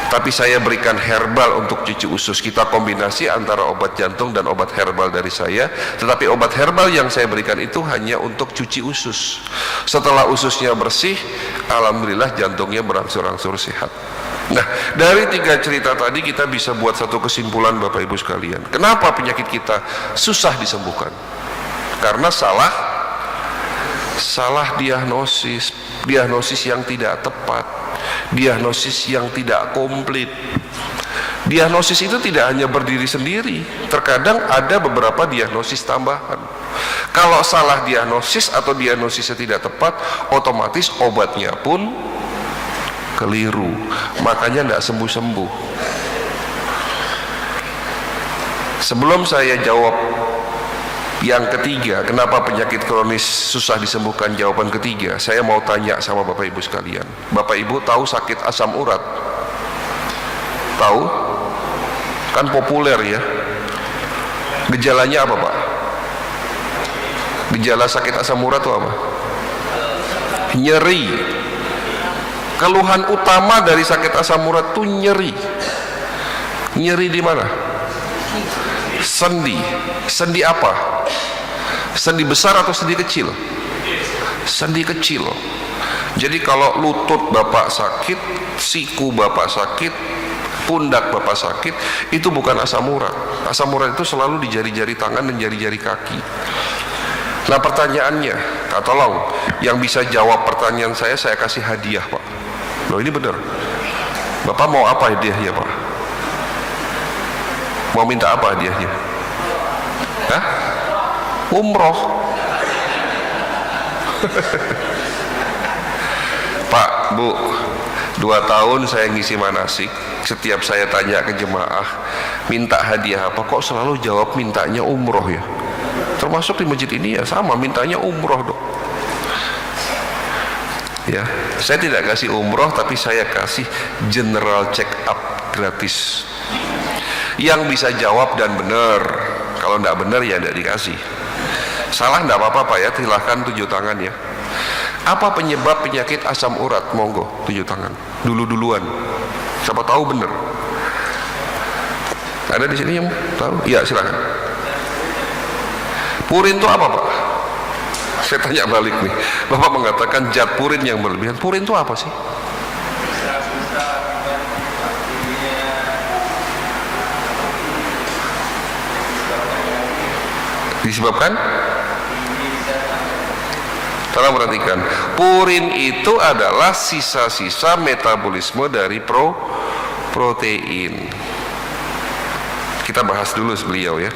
tapi saya berikan herbal untuk cuci usus. Kita kombinasi antara obat jantung dan obat herbal dari saya. Tetapi obat herbal yang saya berikan itu hanya untuk cuci usus. Setelah ususnya bersih, alhamdulillah jantungnya berangsur-angsur sehat. Nah, dari 3 cerita tadi kita bisa buat satu kesimpulan Bapak Ibu sekalian. Kenapa penyakit kita susah disembuhkan? Karena salah diagnosis yang tidak tepat, diagnosis yang tidak komplit. Diagnosis itu tidak hanya berdiri sendiri, terkadang ada beberapa diagnosis tambahan. Kalau salah diagnosis atau diagnosisnya tidak tepat, otomatis obatnya pun keliru, makanya tidak sembuh-sembuh. Sebelum saya jawab Yang ketiga, kenapa penyakit kronis susah disembuhkan? Jawaban ketiga, saya mau tanya sama Bapak Ibu sekalian. Bapak Ibu tahu sakit asam urat? Tahu? Kan populer ya. Gejalanya apa Pak? Gejala sakit asam urat itu apa? Nyeri. Keluhan utama dari sakit asam urat itu nyeri. Nyeri di mana? Sendi. Sendi apa? Sendi besar atau sendi kecil? Sendi kecil. Jadi kalau lutut Bapak sakit, siku Bapak sakit, pundak Bapak sakit, itu bukan asam urat. Asam urat itu selalu di jari-jari tangan dan jari-jari kaki. Nah pertanyaannya, tolong yang bisa jawab pertanyaan saya kasih hadiah Pak. Loh ini benar. Bapak mau apa hadiahnya Pak? Mau minta apa hadiahnya? Hah? Umroh. Pak, Bu, 2 tahun saya ngisi manasik. Setiap saya tanya ke jemaah minta hadiah apa, kok selalu jawab mintanya umroh ya? Termasuk di masjid ini ya sama, mintanya umroh dong. Ya, saya tidak kasih umroh, tapi saya kasih general check up gratis. Yang bisa jawab dan benar. Kalau tidak benar ya tidak dikasih. Salah tidak apa-apa Pak ya, silahkan tunjuk tangan ya. Apa penyebab penyakit asam urat? Monggo tunjuk tangan. Duluan. Siapa tahu benar. Ada di sini yang tahu? Iya silakan. Purin itu apa Pak? Saya tanya balik nih. Bapak mengatakan zat purin yang berlebihan. Purin itu apa sih? Disebabkan? Tolong perhatikan, purin itu adalah sisa-sisa metabolisme dari protein. Kita bahas dulu beliau ya.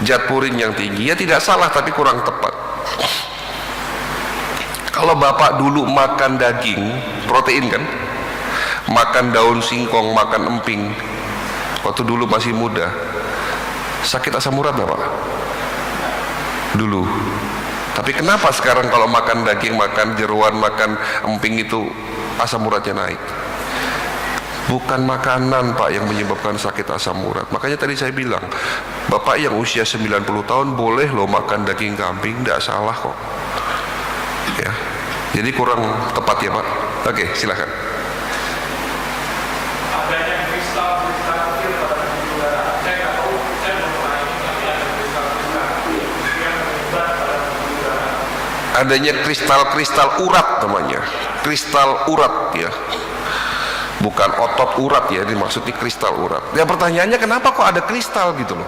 Zat purin yang tinggi ya tidak salah, tapi kurang tepat. Kalau Bapak dulu makan daging, protein kan, makan daun singkong, makan emping, waktu dulu masih muda, sakit asam urat nggak Pak? Dulu. Tapi kenapa sekarang kalau makan daging, makan jeruan, makan emping itu asam uratnya naik? Bukan makanan Pak yang menyebabkan sakit asam urat. Makanya tadi saya bilang, Bapak yang usia 90 tahun boleh loh makan daging kambing, tidak salah kok. Ya. Jadi kurang tepat ya Pak. Oke, silakan. Adanya kristal-kristal urat namanya, kristal urat ya, bukan otot urat ya, ini maksudnya kristal urat. Ya pertanyaannya kenapa kok ada kristal gitu loh?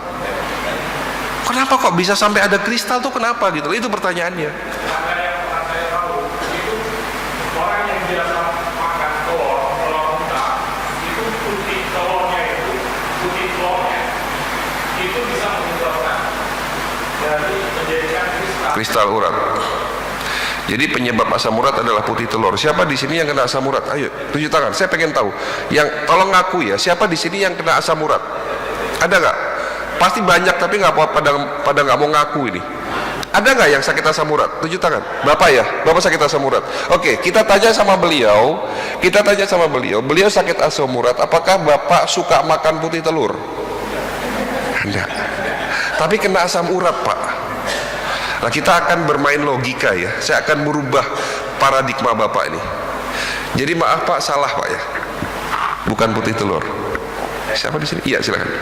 Kenapa kok bisa sampai ada kristal tuh kenapa gitu loh? Itu pertanyaannya. Kristal urat. Jadi penyebab asam urat adalah putih telur. Siapa di sini yang kena asam urat? Ayo, tunjuk tangan. Saya pengen tahu. Yang tolong ngaku ya. Siapa di sini yang kena asam urat? Ada nggak? Pasti banyak tapi nggak pada nggak mau ngaku ini. Ada nggak yang sakit asam urat? Tunjuk tangan. Bapak ya, Bapak sakit asam urat. Oke, kita tanya sama beliau. Beliau sakit asam urat. Apakah Bapak suka makan putih telur? Enggak. Tapi kena asam urat Pak. Nah kita akan bermain logika ya. Saya akan merubah paradigma Bapak ini. Jadi maaf Pak, salah Pak ya. Bukan putih telur. Siapa di sini? Iya silakan.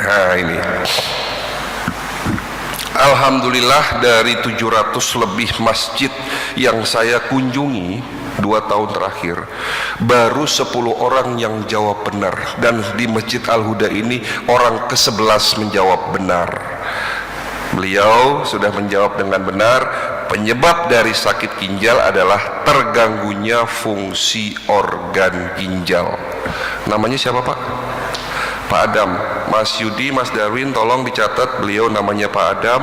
Nah ini. Alhamdulillah dari 700 lebih masjid yang saya kunjungi 2 tahun terakhir, baru 10 orang yang jawab benar. Dan di Masjid Al-Huda ini orang ke-11 menjawab benar. Beliau sudah menjawab dengan benar. Penyebab dari sakit ginjal adalah terganggunya fungsi organ ginjal. Namanya siapa Pak? Pak Adam. Mas Yudi, Mas Darwin tolong dicatat, beliau namanya Pak Adam.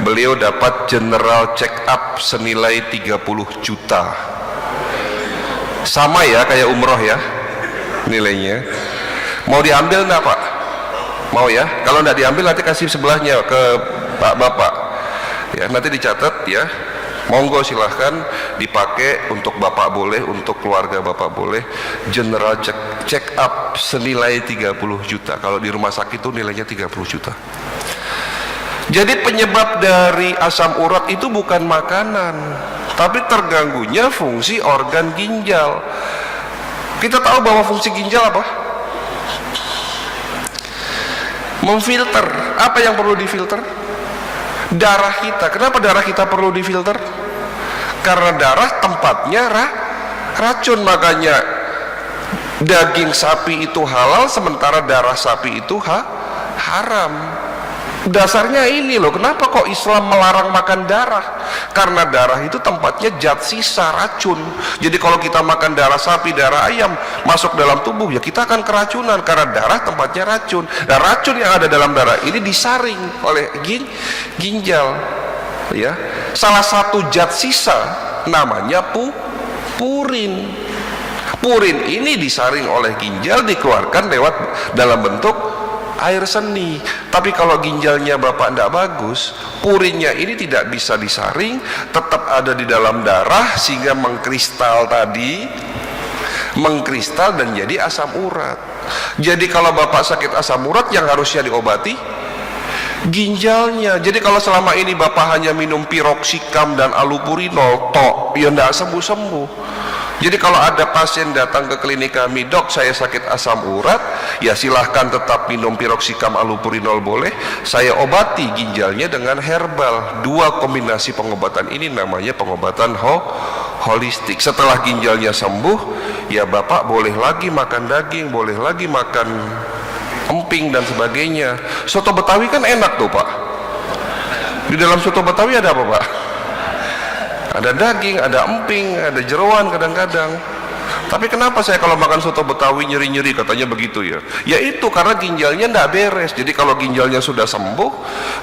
Beliau dapat general check up senilai 30 juta. Sama ya kayak umroh ya. nilainya. Mau diambil enggak Pak? Mau ya? Kalau enggak diambil nanti kasih sebelahnya ke Pak Bapak ya, nanti dicatat ya. Monggo silahkan dipakai untuk Bapak boleh, untuk keluarga Bapak boleh. General check up senilai 30 juta. Kalau di rumah sakit itu nilainya 30 juta. Jadi penyebab dari asam urat itu bukan makanan, tapi terganggunya fungsi organ ginjal. Kita tahu bahwa fungsi ginjal apa? Memfilter. Apa yang perlu difilter? Darah kita. Kenapa darah kita perlu difilter? Karena darah tempatnya racun. Makanya daging sapi itu halal, sementara darah sapi itu haram. Dasarnya ini loh, kenapa kok Islam melarang makan darah? Karena darah itu tempatnya zat sisa racun. Jadi kalau kita makan darah sapi, darah ayam masuk dalam tubuh, ya kita akan keracunan, karena darah tempatnya racun. Nah, racun yang ada dalam darah ini disaring oleh ginjal ya. Salah satu zat sisa namanya purin. Purin ini disaring oleh ginjal, dikeluarkan lewat dalam bentuk air seni. Tapi kalau ginjalnya Bapak tidak bagus, purinnya ini tidak bisa disaring, tetap ada di dalam darah sehingga mengkristal dan jadi asam urat. Jadi kalau Bapak sakit asam urat, yang harusnya diobati ginjalnya. Jadi kalau selama ini Bapak hanya minum piroxicam dan allopurinol tok, ya tidak sembuh-sembuh. Jadi kalau ada pasien datang ke klinik kami, dok saya sakit asam urat, ya silahkan tetap minum piroxicam allopurinol boleh, saya obati ginjalnya dengan herbal. Dua kombinasi pengobatan ini namanya pengobatan holistik. Setelah ginjalnya sembuh, ya Bapak boleh lagi makan daging, boleh lagi makan emping dan sebagainya. Soto Betawi kan enak tuh Pak. Di dalam soto Betawi ada apa Pak? Ada daging, ada emping, ada jeroan kadang-kadang. Tapi kenapa saya kalau makan soto Betawi nyeri-nyeri, katanya begitu ya? Ya itu karena ginjalnya tidak beres. Jadi kalau ginjalnya sudah sembuh,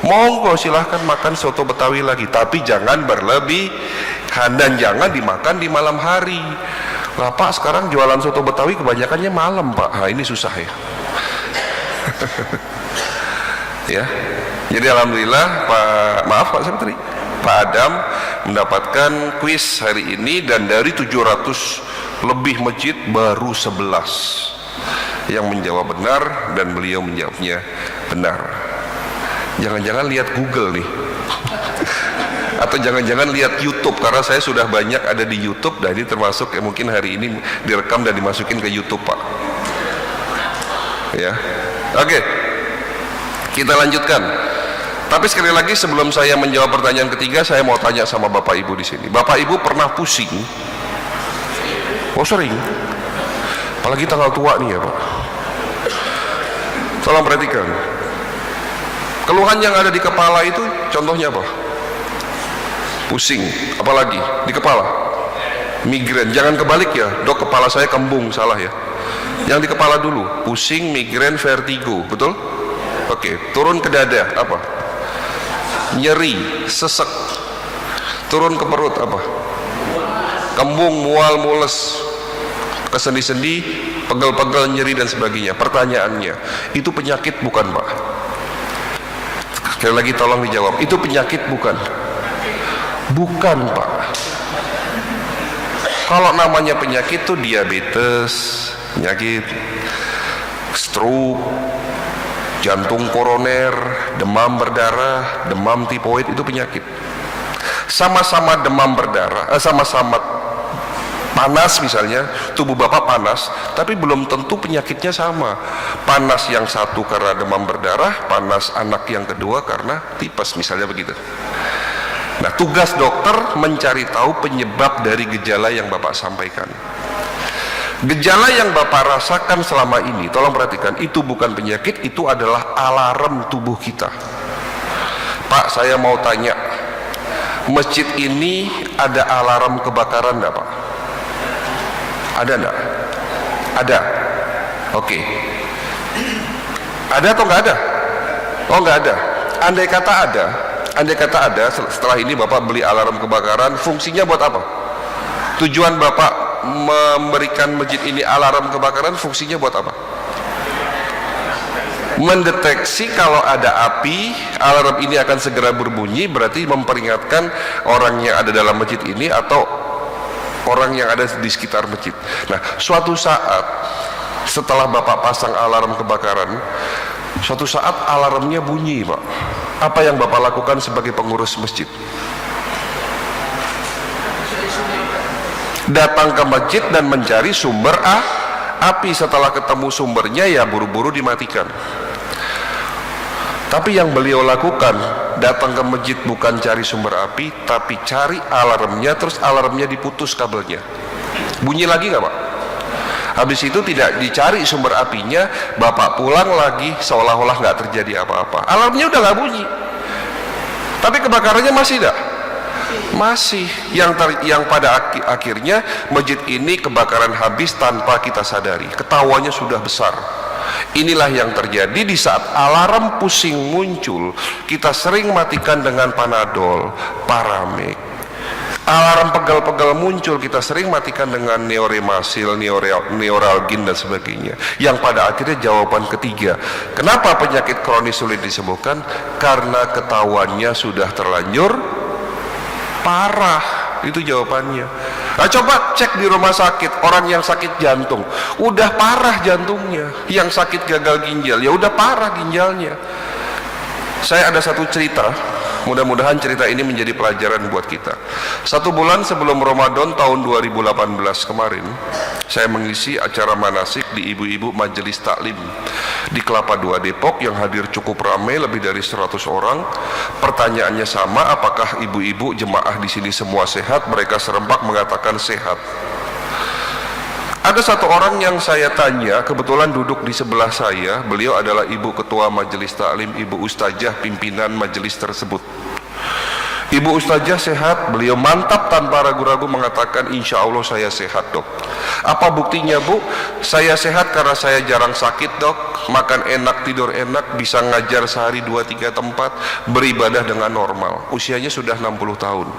monggo silahkan makan soto Betawi lagi, tapi jangan berlebihan dan jangan dimakan di malam hari. Lah Pak, sekarang jualan soto Betawi kebanyakannya malam Pak. Nah ini susah ya. Ya. Jadi alhamdulillah Pak Adam mendapatkan kuis hari ini, dan dari 700 lebih masjid baru 11 yang menjawab benar, dan beliau menjawabnya benar. Jangan-jangan lihat Google nih atau jangan-jangan lihat YouTube, karena saya sudah banyak ada di YouTube, dan ini termasuk mungkin hari ini direkam dan dimasukin ke YouTube Pak ya. Oke, kita lanjutkan. Tapi sekali lagi sebelum saya menjawab pertanyaan ketiga, saya mau tanya sama Bapak Ibu di sini. Bapak Ibu pernah pusing? Oh sering. Apalagi tanggal tua nih ya Pak. Tolong perhatikan. Keluhan yang ada di kepala itu contohnya apa? Pusing. Apalagi di kepala? Migrain. Jangan kebalik ya, dok kepala saya kembung, salah ya. Yang di kepala dulu, pusing, migrain, vertigo, betul? Oke, turun ke dada, apa? Nyeri, sesek. Turun ke perut, apa? Kembung, mual, mules, kesendi-sendi, pegel-pegel, nyeri dan sebagainya. Pertanyaannya, itu penyakit bukan Pak? Sekali lagi tolong dijawab, itu penyakit bukan? Bukan Pak. Kalau namanya penyakit itu diabetes, penyakit stroke, jantung koroner, demam berdarah, demam tipoid, itu penyakit. Sama-sama demam berdarah, sama-sama panas misalnya, tubuh Bapak panas, tapi belum tentu penyakitnya sama. Panas yang satu karena demam berdarah, panas anak yang kedua karena tipes, misalnya begitu. Nah, tugas dokter mencari tahu penyebab dari gejala yang Bapak sampaikan. Gejala yang Bapak rasakan selama ini, tolong perhatikan, itu bukan penyakit, itu adalah alarm tubuh kita. Pak, saya mau tanya, masjid ini ada alarm kebakaran enggak Pak? Ada enggak? Ada. Oke. Ada atau enggak ada? Oh enggak ada. Andai kata ada, setelah ini Bapak beli alarm kebakaran, fungsinya buat apa? Tujuan Bapak memberikan masjid ini alarm kebakaran, fungsinya buat apa? Mendeteksi kalau ada api, alarm ini akan segera berbunyi, berarti memperingatkan orang yang ada dalam masjid ini atau orang yang ada di sekitar masjid. Nah, suatu saat setelah Bapak pasang alarm kebakaran, suatu saat alarmnya bunyi, Pak. Apa yang Bapak lakukan sebagai pengurus masjid? Datang ke masjid dan mencari sumber api. Setelah ketemu sumbernya, ya buru-buru dimatikan. Tapi yang beliau lakukan, datang ke masjid bukan cari sumber api, tapi cari alarmnya, terus alarmnya diputus kabelnya. Bunyi lagi nggak, Pak? Habis itu tidak dicari sumber apinya, Bapak pulang lagi seolah-olah nggak terjadi apa-apa. Alarmnya udah nggak bunyi, tapi kebakarannya masih tidak? Masih. Yang pada akhirnya masjid ini kebakaran habis tanpa kita sadari. Ketahuannya sudah besar. Inilah yang terjadi di saat alarm pusing muncul. Kita sering matikan dengan Panadol, Paramek. Alarm pegal-pegal muncul, kita sering matikan dengan Neoremasil, Neoralgin dan sebagainya. Yang pada akhirnya jawaban ketiga, kenapa penyakit kronis sulit disembuhkan? Karena ketahuannya sudah terlanjur parah. Itu jawabannya. Nah, coba cek di rumah sakit, orang yang sakit jantung udah parah jantungnya, yang sakit gagal ginjal ya udah parah ginjalnya. Saya ada satu cerita, mudah-mudahan cerita ini menjadi pelajaran buat kita. 1 bulan sebelum Ramadan tahun 2018 kemarin, saya mengisi acara manasik di ibu-ibu majelis taklim di Kelapa II Depok yang hadir cukup ramai, lebih dari 100 orang. Pertanyaannya sama, apakah ibu-ibu jemaah di sini semua sehat? Mereka serempak mengatakan sehat. Ada satu orang yang saya tanya, kebetulan duduk di sebelah saya. Beliau adalah ibu ketua majelis taklim, ibu ustazah pimpinan majelis tersebut. Ibu ustazah sehat, beliau mantap tanpa ragu-ragu mengatakan, insya Allah saya sehat, dok. Apa buktinya, Bu? Saya sehat karena saya jarang sakit, dok. Makan enak, tidur enak, bisa ngajar sehari 2-3 tempat, beribadah dengan normal. Usianya sudah 60 tahun.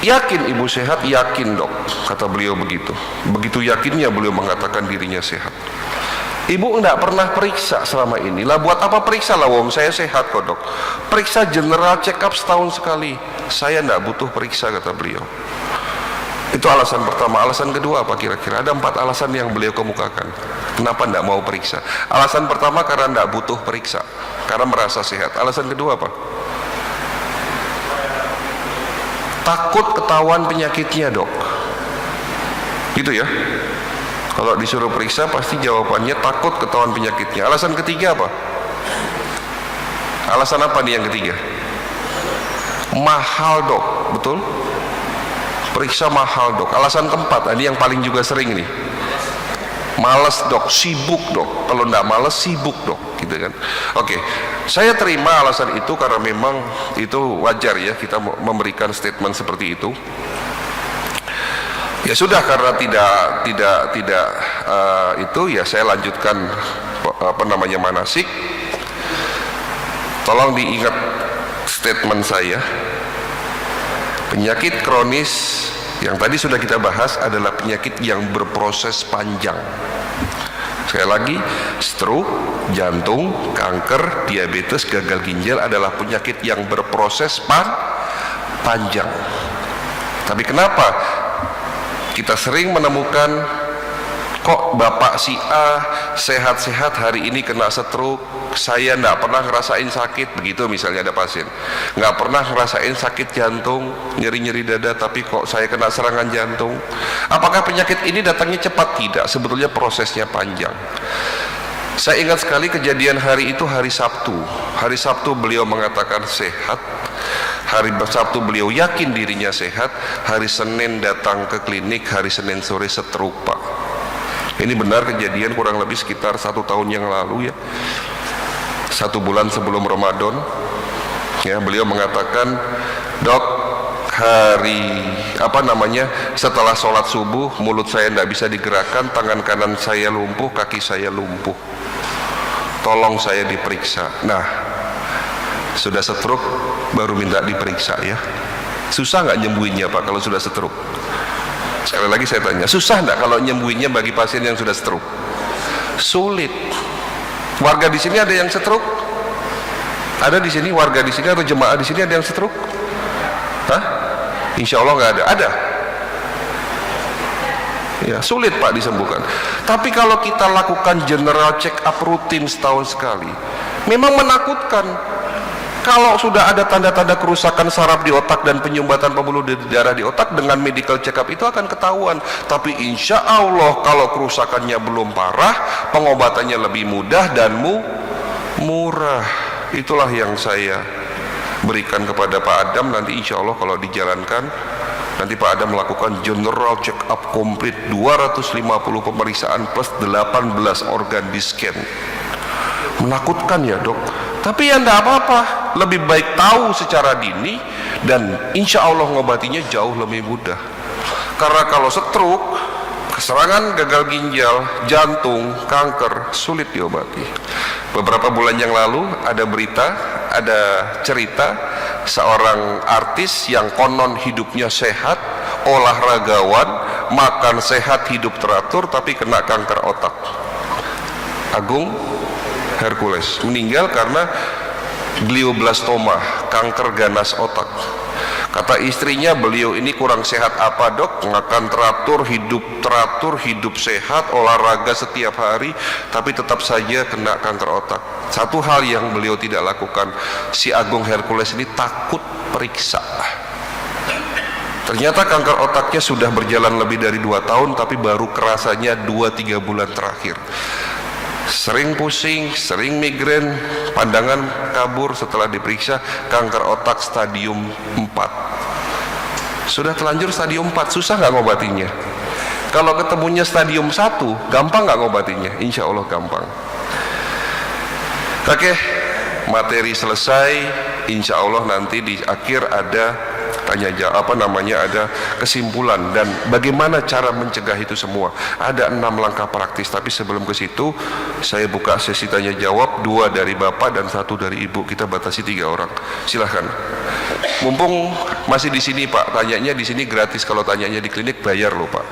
Yakin ibu sehat? Yakin, dok, kata beliau begitu. Begitu yakinnya beliau mengatakan dirinya sehat. Ibu enggak pernah periksa selama ini. Lah buat apa periksa lah, wong saya sehat kok, dok. Periksa general check up setahun sekali. Saya enggak butuh periksa, kata beliau. Itu alasan pertama. Alasan kedua apa kira-kira? Ada 4 alasan yang beliau kemukakan kenapa enggak mau periksa. Alasan pertama karena enggak butuh periksa, karena merasa sehat. Alasan kedua apa? Takut ketahuan penyakitnya, dok. Gitu ya. Kalau disuruh periksa pasti jawabannya takut ketahuan penyakitnya. Alasan ketiga apa? Alasan apa nih yang ketiga? Mahal, dok. Betul? Periksa mahal, dok. Alasan keempat, ini yang paling juga sering nih. Males, dok. Sibuk, dok. Kalau enggak males, sibuk, dok. Gitu kan. Oke, saya terima alasan itu karena memang itu wajar ya kita memberikan statement seperti itu. Ya sudah, karena tidak itu ya saya lanjutkan manasik. Tolong diingat statement saya. Penyakit kronis yang tadi sudah kita bahas adalah penyakit yang berproses panjang. Sekali lagi, stroke, jantung, kanker, diabetes, gagal ginjal adalah penyakit yang berproses panjang. Tapi kenapa kita sering menemukan kok bapak si A sehat-sehat hari ini kena stroke, saya nggak pernah ngerasain sakit, begitu misalnya ada pasien nggak pernah ngerasain sakit jantung, nyeri-nyeri dada, tapi kok saya kena serangan jantung. Apakah penyakit ini datangnya cepat? Tidak, sebetulnya prosesnya panjang. Saya ingat sekali kejadian hari itu hari Sabtu. Hari Sabtu beliau mengatakan sehat. Hari Sabtu beliau yakin dirinya sehat. Hari Senin datang ke klinik, hari Senin sore stroke, Pak. Ini benar kejadian kurang lebih sekitar 1 tahun yang lalu ya. 1 bulan sebelum Ramadan ya, beliau mengatakan, dok, setelah sholat subuh mulut saya tidak bisa digerakkan, tangan kanan saya lumpuh, kaki saya lumpuh, tolong saya diperiksa. Nah, sudah stroke baru minta diperiksa ya. Susah nggak nyembuhinnya, Pak, kalau sudah stroke? Sekali lagi saya tanya, susah enggak kalau nyembuhinnya bagi pasien yang sudah stroke? Sulit. Warga di sini ada yang stroke? Ada di sini warga di sini atau jemaah di sini ada yang stroke? Hah? Insya Allah nggak ada. Ada. Ya, sulit Pak disembuhkan. Tapi kalau kita lakukan general check up rutin setahun sekali, memang menakutkan. Kalau sudah ada tanda-tanda kerusakan saraf di otak dan penyumbatan pembuluh darah di otak, dengan medical check up itu akan ketahuan. Tapi insya Allah kalau kerusakannya belum parah, pengobatannya lebih mudah dan murah. Itulah yang saya berikan kepada Pak Adam. Nanti insya Allah kalau dijalankan, nanti Pak Adam melakukan general check up komplit 250 pemeriksaan plus 18 organ di scan. Menakutkan ya dok, tapi ya enggak apa-apa, lebih baik tahu secara dini dan insya Allah ngobatinya jauh lebih mudah. Karena kalau stroke, serangan gagal ginjal, jantung, kanker sulit diobati. Beberapa bulan yang lalu ada berita, ada cerita seorang artis yang konon hidupnya sehat, olahragawan, makan sehat, hidup teratur, tapi kena kanker otak. Agung Hercules meninggal karena glioblastoma, kanker ganas otak. Kata istrinya, beliau ini kurang sehat apa dok? Makan teratur, hidup sehat, olahraga setiap hari, tapi tetap saja kena kanker otak. Satu hal yang beliau tidak lakukan, si Agung Hercules ini takut periksa. Ternyata kanker otaknya sudah berjalan lebih dari 2 tahun, tapi baru kerasanya 2-3 bulan terakhir. Sering pusing, sering migrain, pandangan kabur. Setelah diperiksa, kanker otak stadium 4. Sudah telanjur stadium 4, susah nggak ngobatinya? Kalau ketemunya stadium 1, gampang nggak ngobatinya? Insya Allah gampang. Oke, materi selesai. Insya Allah nanti di akhir ada tanya jawab, ada kesimpulan dan bagaimana cara mencegah itu semua. Ada 6 langkah praktis, tapi sebelum ke situ saya buka sesi tanya jawab, 2 dari Bapak dan 1 dari Ibu. Kita batasi 3 orang. Silahkan. Mumpung masih di sini Pak, tanyanya di sini gratis. Kalau tanyanya di klinik bayar loh Pak.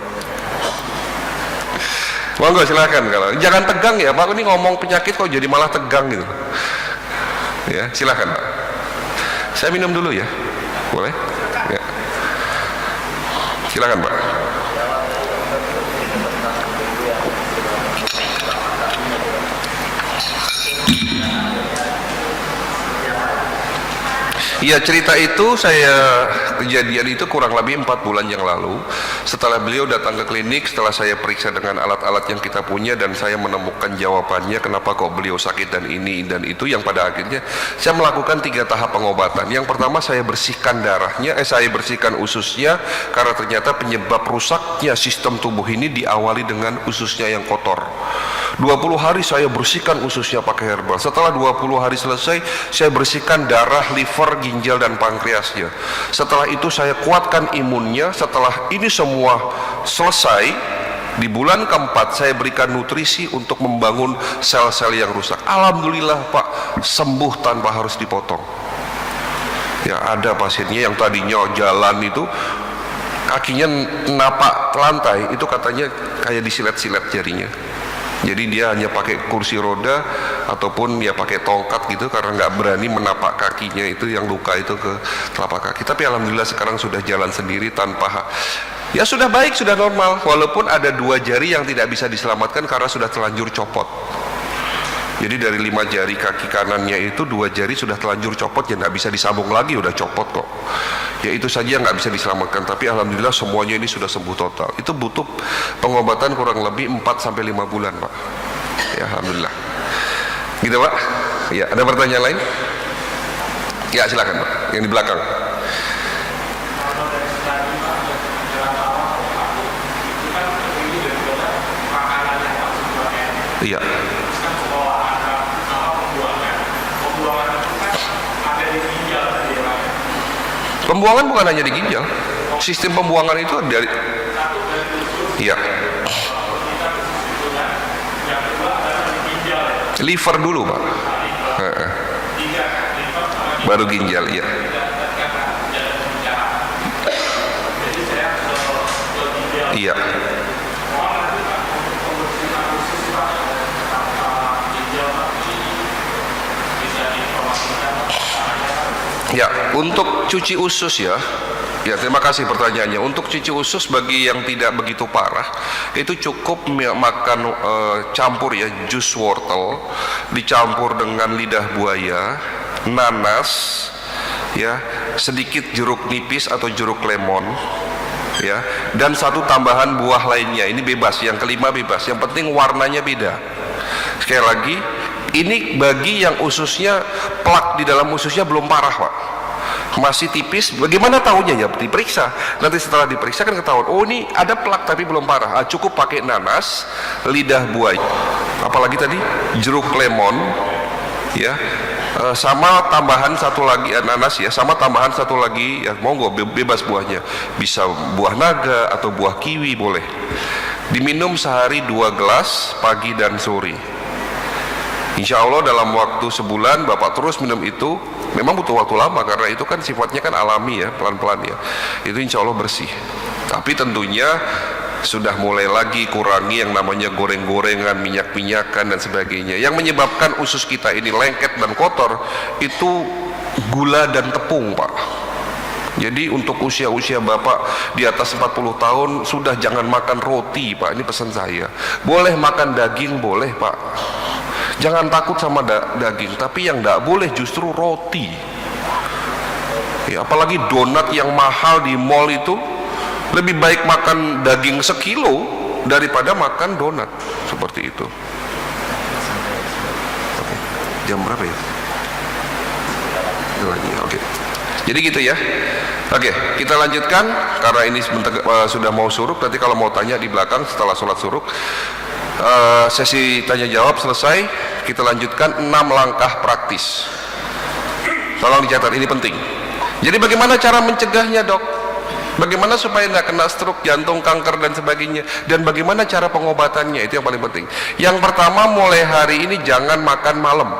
Monggo silahkan. Kalau jangan tegang ya Pak, ini ngomong penyakit kok jadi malah tegang gitu. Ya, silahkan Pak. Saya minum dulu ya, boleh? Ya. Silakan Pak. Iya, cerita itu kejadian itu kurang lebih 4 bulan yang lalu. Setelah beliau datang ke klinik, setelah saya periksa dengan alat-alat yang kita punya dan saya menemukan jawabannya kenapa kok beliau sakit dan ini dan itu, yang pada akhirnya saya melakukan 3 tahap pengobatan. Yang pertama saya bersihkan darahnya, saya bersihkan ususnya, karena ternyata penyebab rusaknya sistem tubuh ini diawali dengan ususnya yang kotor. 20 hari saya bersihkan ususnya pakai herbal. Setelah 20 hari selesai, saya bersihkan darah, liver, ginjal dan pankreasnya. Setelah itu saya kuatkan imunnya. Setelah ini semua selesai, di bulan keempat saya berikan nutrisi untuk membangun sel-sel yang rusak. Alhamdulillah Pak, sembuh tanpa harus dipotong. Ya, ada pasiennya yang tadinya jalan itu kakinya napak lantai, itu katanya kayak disilet-silet jarinya. Jadi dia hanya pakai kursi roda ataupun ya pakai tongkat gitu, karena nggak berani menapak kakinya, itu yang luka itu ke telapak kaki. Tapi alhamdulillah sekarang sudah jalan sendiri tanpa, ya sudah baik, sudah normal. Walaupun ada 2 jari yang tidak bisa diselamatkan karena sudah telanjur copot. Jadi dari 5 jari kaki kanannya itu 2 jari sudah telanjur copot, ya nggak bisa disambung lagi, udah copot kok. Ya itu saja nggak bisa diselamatkan, tapi alhamdulillah semuanya ini sudah sembuh total. Itu butuh pengobatan kurang lebih 4-5 bulan Pak. Ya alhamdulillah. Gitu Pak. Ya, ada pertanyaan lain? Ya silakan Pak, yang di belakang. Iya. Pembuangan bukan hanya di ginjal, sistem pembuangan itu dari, iya, liver dulu Pak, baru ginjal, iya. Ya, untuk cuci usus ya. Ya, terima kasih pertanyaannya. Untuk cuci usus bagi yang tidak begitu parah, itu cukup makan campur ya, jus wortel dicampur dengan lidah buaya, nanas, ya, sedikit jeruk nipis atau jeruk lemon, ya, dan satu tambahan buah lainnya. Ini bebas, yang kelima bebas. Yang penting warnanya beda. Sekali lagi, ini bagi yang ususnya, plak di dalam ususnya belum parah, Pak, masih tipis. Bagaimana tahunya? Ya diperiksa. Nanti setelah diperiksa kan ketahuan, oh ini ada plak tapi belum parah. Cukup pakai nanas, lidah buaya, apalagi tadi jeruk lemon, ya, sama tambahan satu lagi nanas ya, sama tambahan satu lagi ya, monggo bebas buahnya, bisa buah naga atau buah kiwi boleh. Diminum sehari 2 gelas pagi dan sore. Insya Allah dalam waktu sebulan Bapak terus minum itu. Memang butuh waktu lama karena itu kan sifatnya kan alami ya, pelan-pelan ya. Itu insya Allah bersih. Tapi tentunya sudah mulai lagi kurangi yang namanya goreng-gorengan, minyak-minyakan dan sebagainya. Yang menyebabkan usus kita ini lengket dan kotor itu gula dan tepung, Pak. Jadi untuk usia-usia Bapak di atas 40 tahun sudah jangan makan roti, Pak. Ini pesan saya. Boleh makan daging, boleh, Pak. Jangan takut sama daging, tapi yang tidak boleh justru roti. Ya, apalagi donat yang mahal di mall itu, lebih baik makan daging sekilo daripada makan donat seperti itu. Oke. Jam berapa ya? Oke. Jadi gitu ya. Oke, kita lanjutkan karena ini sudah mau suruk. Nanti kalau mau tanya di belakang setelah sholat suruk. Sesi tanya jawab selesai, kita lanjutkan 6 langkah praktis. Tolong dicatat, ini penting. Jadi bagaimana cara mencegahnya, Dok? Bagaimana supaya nggak kena stroke, jantung, kanker dan sebagainya? Dan bagaimana cara pengobatannya? Itu yang paling penting. Yang pertama, mulai hari ini jangan makan malam.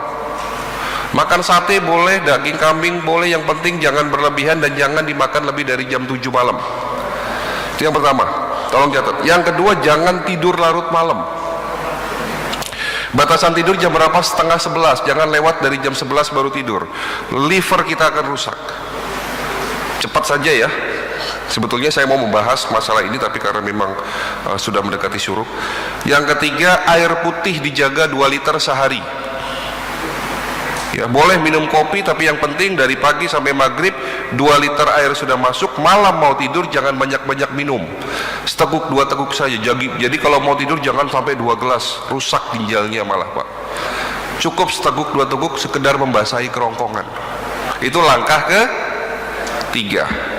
Makan sate boleh, daging kambing boleh, yang penting jangan berlebihan dan jangan dimakan lebih dari jam 7 malam. Itu yang pertama, tolong catat. Yang kedua, jangan tidur larut malam. Batasan tidur jam berapa? Setengah 11. Jangan lewat dari jam 11 baru tidur. Liver kita akan rusak. Cepat saja ya. Sebetulnya saya mau membahas masalah ini, tapi karena memang sudah mendekati syuruk. Yang ketiga, air putih dijaga 2 liter sehari. Ya, boleh minum kopi, tapi yang penting dari pagi sampai maghrib 2 liter air sudah masuk. Malam mau tidur jangan banyak-banyak minum, seteguk 2 teguk saja. Jadi kalau mau tidur jangan sampai 2 gelas, rusak ginjalnya malah, Pak. Cukup seteguk 2 teguk, sekedar membasahi kerongkongan. Itu langkah ke-3.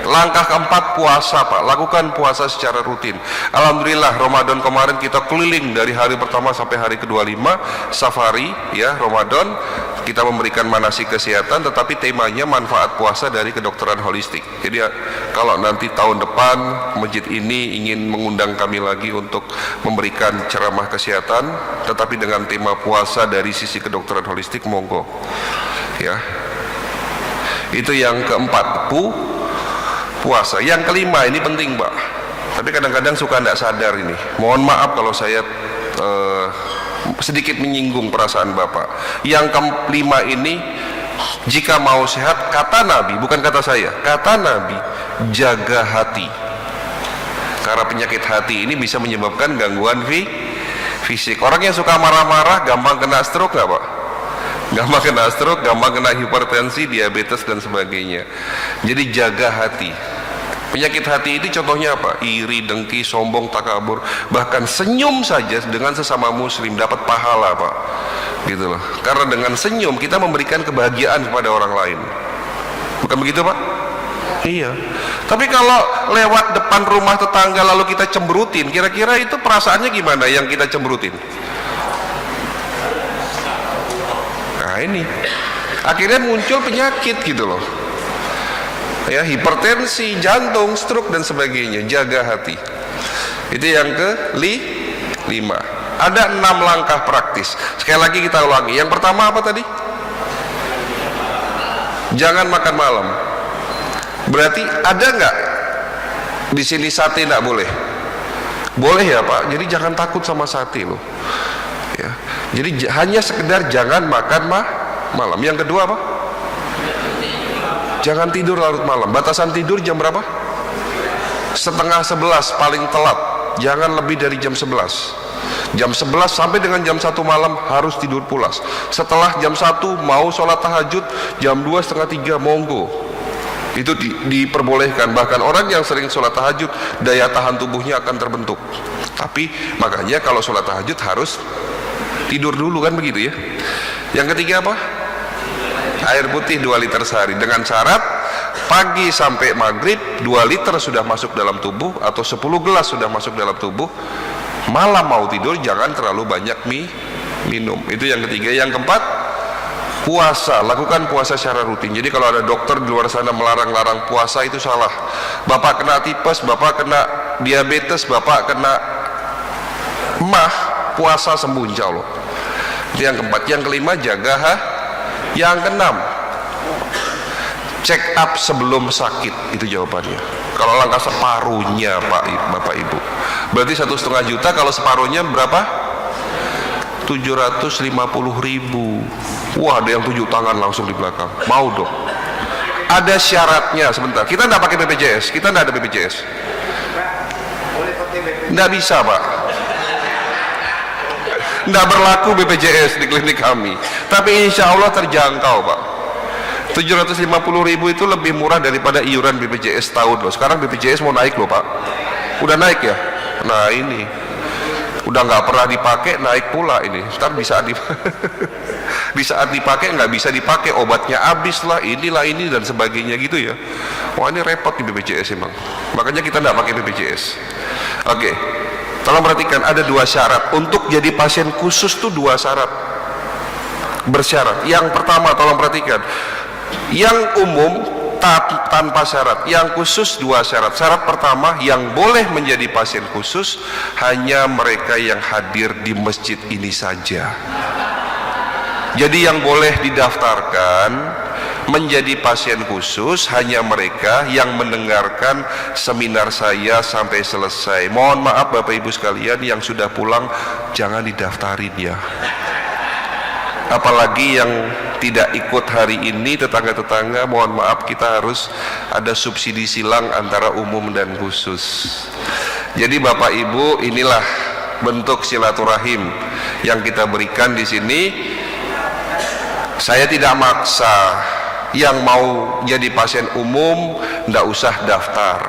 Langkah ke-4, puasa, Pak. Lakukan puasa secara rutin. Alhamdulillah Ramadan kemarin kita keliling dari hari pertama sampai hari ke-25, safari ya Ramadan. Kita memberikan manasik kesehatan, tetapi temanya manfaat puasa dari kedokteran holistik. Jadi kalau nanti tahun depan masjid ini ingin mengundang kami lagi untuk memberikan ceramah kesehatan, tetapi dengan tema puasa dari sisi kedokteran holistik, monggo ya. Itu yang keempat, puasa. Yang kelima, ini penting, Pak, tapi kadang-kadang suka tidak sadar ini. Mohon maaf kalau saya sedikit menyinggung perasaan Bapak. Yang kelima ini, jika mau sehat, kata Nabi, bukan kata saya, kata Nabi, jaga hati. Karena penyakit hati ini bisa menyebabkan gangguan fisik. Orang yang suka marah-marah gampang kena stroke nggak, Pak? Gampang kena stroke, gampang kena hipertensi, diabetes dan sebagainya. Jadi jaga hati. Penyakit hati ini contohnya apa? Iri, dengki, sombong, takabur. Bahkan senyum saja dengan sesama muslim dapat pahala, Pak. Gitu loh. Karena dengan senyum kita memberikan kebahagiaan kepada orang lain. Bukan begitu, Pak? Iya. Tapi kalau lewat depan rumah tetangga lalu kita cemberutin, kira-kira itu perasaannya gimana yang kita cemberutin? Nah ini akhirnya muncul penyakit gitu loh ya, hipertensi, jantung, stroke dan sebagainya. Jaga hati. Itu yang ke-5. Ada 6 langkah praktis. Sekali lagi kita ulangi. Yang pertama apa tadi? Jangan makan malam. Berarti ada nggak di sini sate nggak boleh? Boleh ya, Pak. Jadi jangan takut sama sate loh ya. Jadi hanya sekedar jangan makan malam. Yang kedua apa? jangan tidur larut malam. Batasan tidur jam berapa? Setengah 11 paling telat, jangan lebih dari jam 11. Jam 11 sampai dengan jam 1 malam harus tidur pulas. Setelah jam 1 mau sholat tahajud, jam 2 setengah 3 monggo, itu diperbolehkan. Bahkan orang yang sering sholat tahajud, daya tahan tubuhnya akan terbentuk. Tapi makanya kalau sholat tahajud harus tidur dulu, kan begitu ya. Yang ketiga apa? Air putih 2 liter sehari, dengan syarat pagi sampai maghrib 2 liter sudah masuk dalam tubuh, atau 10 gelas sudah masuk dalam tubuh. Malam mau tidur jangan terlalu banyak minum. Itu yang ketiga. Yang keempat, puasa. Lakukan puasa secara rutin. Jadi kalau ada dokter di luar sana melarang-larang puasa, itu salah. Bapak kena tipes, bapak kena diabetes, bapak kena emah, puasa sembuh insya Allah. Itu yang keempat. Yang kelima, jaga Yang keenam, check up sebelum sakit. Itu jawabannya. Kalau langkah separuhnya Bapak Ibu, berarti 1,5 juta. Kalau separuhnya berapa? 750.000. Wah, ada yang 7 tangan langsung di belakang. Mau dong. Ada syaratnya. Sebentar, kita tidak pakai BPJS. Kita tidak ada BPJS. Tidak bisa Pak, tidak berlaku BPJS di klinik kami. Tapi insya Allah terjangkau Pak. 750.000 itu lebih murah daripada iuran BPJS tahun loh. Sekarang BPJS mau naik loh Pak. Udah naik ya. Nah ini udah nggak pernah dipakai, naik pula ini. Ntar bisa di saat dipakai nggak bisa dipakai, obatnya habis lah, inilah ini dan sebagainya gitu ya. Wah ini repot di BPJS emang. Makanya kita nggak pakai BPJS. Oke, tolong perhatikan, ada 2 syarat untuk jadi pasien khusus tuh. 2 syarat bersyarat. Yang pertama, tolong perhatikan, yang umum tanpa syarat, yang khusus 2 syarat. Syarat pertama, yang boleh menjadi pasien khusus hanya mereka yang hadir di masjid ini saja. Jadi yang boleh didaftarkan menjadi pasien khusus hanya mereka yang mendengarkan seminar saya sampai selesai. Mohon maaf Bapak Ibu sekalian, yang sudah pulang jangan didaftarin ya. Apalagi yang tidak ikut hari ini, tetangga-tetangga, mohon maaf, kita harus ada subsidi silang antara umum dan khusus. Jadi Bapak Ibu, inilah bentuk silaturahim yang kita berikan di sini. Saya tidak maksa. Yang mau jadi pasien umum tidak usah daftar.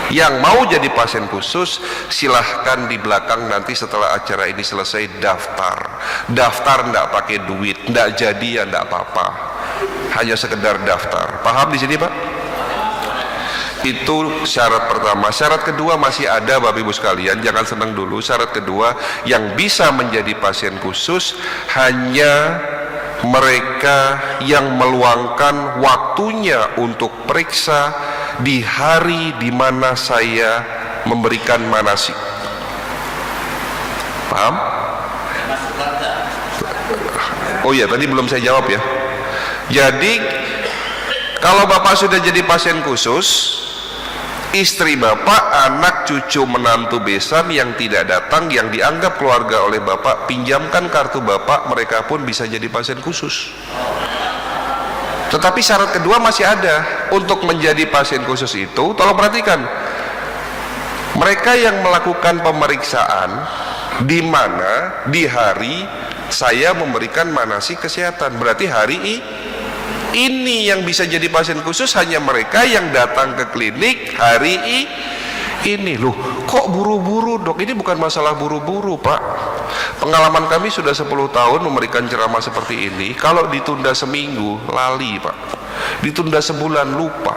Yang mau jadi pasien khusus silahkan di belakang nanti setelah acara ini selesai daftar. Daftar tidak pakai duit, tidak jadi ya tidak apa-apa. Hanya sekedar daftar. Paham di sini Pak? Itu syarat pertama. Syarat kedua masih ada Bapak Ibu sekalian, jangan senang dulu. Syarat kedua, yang bisa menjadi pasien khusus hanya mereka yang meluangkan waktunya untuk periksa di hari di mana saya memberikan manasik. Paham? Oh iya, tadi belum saya jawab ya. Jadi kalau Bapak sudah jadi pasien khusus, istri Bapak, anak, cucu, menantu, besan yang tidak datang, yang dianggap keluarga oleh Bapak, pinjamkan kartu Bapak, mereka pun bisa jadi pasien khusus. Tetapi syarat kedua masih ada. Untuk menjadi pasien khusus itu, tolong perhatikan, mereka yang melakukan pemeriksaan di mana di hari saya memberikan manasik kesehatan. Berarti hari ini yang bisa jadi pasien khusus hanya mereka yang datang ke klinik hari ini. Loh, kok buru-buru Dok? Ini bukan masalah buru-buru Pak. Pengalaman kami sudah 10 tahun memberikan ceramah seperti ini. Kalau ditunda seminggu lali Pak, ditunda sebulan lupa.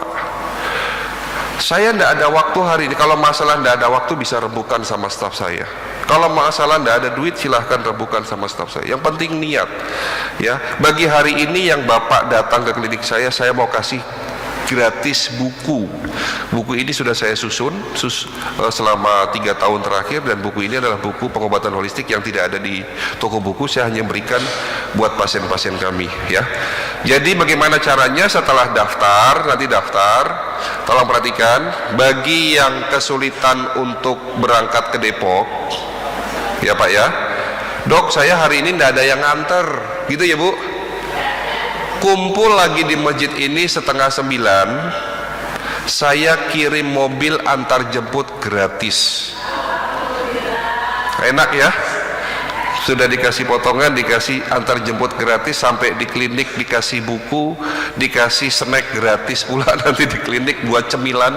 Saya tidak ada waktu hari ini. Kalau masalah tidak ada waktu bisa rembukan sama staf saya. Kalau masalah tidak ada duit silahkan rembukan sama staf saya. Yang penting niat ya. Bagi hari ini yang Bapak datang ke klinik saya mau kasih gratis buku. Buku ini sudah saya susun selama 3 tahun terakhir, dan buku ini adalah buku pengobatan holistik yang tidak ada di toko buku. Saya hanya berikan buat pasien-pasien kami ya. Jadi bagaimana caranya? Setelah daftar, nanti daftar, tolong perhatikan, bagi yang kesulitan untuk berangkat ke Depok ya Pak ya, Dok saya hari ini tidak ada yang nganter gitu ya Bu. kumpul lagi di masjid ini setengah 9, saya kirim mobil antar jemput gratis. Enak ya, sudah dikasih potongan, dikasih antar jemput gratis, sampai di klinik dikasih buku, dikasih snack gratis pula nanti di klinik buat cemilan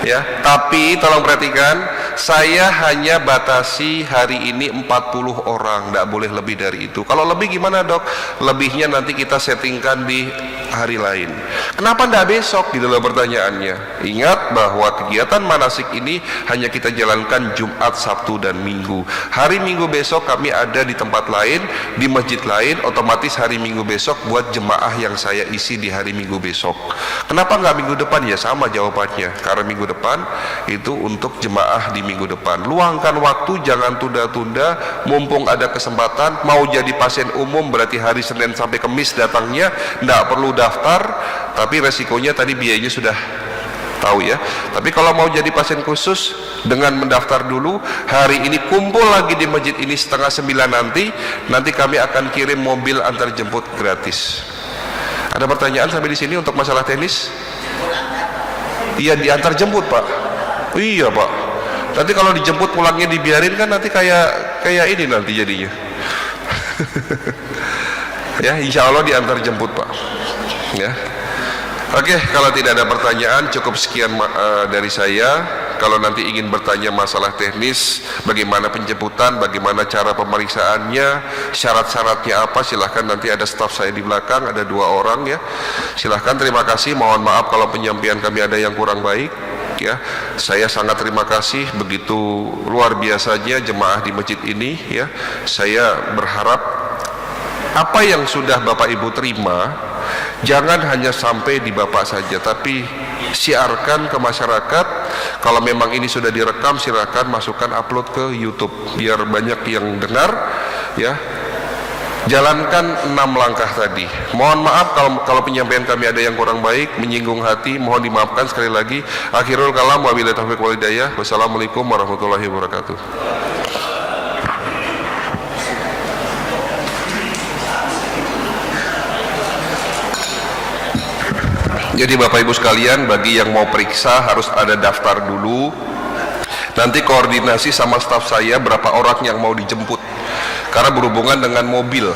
ya. Tapi tolong perhatikan, saya hanya batasi hari ini 40 orang, tidak boleh lebih dari itu. Kalau lebih gimana dok? Lebihnya nanti kita settingkan di hari lain. Kenapa tidak besok? Gitu loh pertanyaannya. Ingat bahwa kegiatan manasik ini hanya kita jalankan Jumat, Sabtu, dan Minggu. Hari Minggu besok kami ada di tempat lain, di masjid lain. Otomatis hari Minggu besok buat jemaah yang saya isi di hari Minggu besok. Kenapa nggak minggu depan? Ya sama jawabannya, karena minggu depan itu untuk jemaah di minggu depan. Luangkan waktu, jangan tunda-tunda, mumpung ada kesempatan. Mau jadi pasien umum berarti hari Senin sampai Kamis datangnya, tidak perlu daftar, tapi resikonya tadi biayanya sudah tahu ya. Tapi kalau mau jadi pasien khusus, dengan mendaftar dulu, hari ini kumpul lagi di masjid ini setengah 9 nanti kami akan kirim mobil antar jemput gratis. Ada pertanyaan sampai di sini untuk masalah teknis? Iya, diantar jemput pak. Iya pak. Nanti kalau dijemput pulangnya dibiarin kan nanti kayak ini nanti jadinya. Ya, insya Allah diantar jemput pak. Ya. Oke, kalau tidak ada pertanyaan cukup sekian dari saya. Kalau nanti ingin bertanya masalah teknis, bagaimana penjemputan, bagaimana cara pemeriksaannya, syarat-syaratnya apa, silahkan, nanti ada staf saya di belakang, ada 2 orang ya. Silahkan, terima kasih, mohon maaf kalau penyampaian kami ada yang kurang baik ya. Saya sangat terima kasih, begitu luar biasanya jemaah di masjid ini ya. Saya berharap apa yang sudah Bapak Ibu terima jangan hanya sampai di Bapak saja, tapi siarkan ke masyarakat. Kalau memang ini sudah direkam, silakan masukkan, upload ke YouTube biar banyak yang dengar ya. Jalankan 6 langkah tadi. Mohon maaf kalau penyampaian kami ada yang kurang baik, menyinggung hati, mohon dimaafkan sekali lagi. Akhirul kalam, wabillahi taufiq wal hidayah. Wassalamualaikum warahmatullahi wabarakatuh. Jadi Bapak Ibu sekalian, bagi yang mau periksa harus ada daftar dulu. Nanti koordinasi sama staf saya berapa orang yang mau dijemput, karena berhubungan dengan mobil.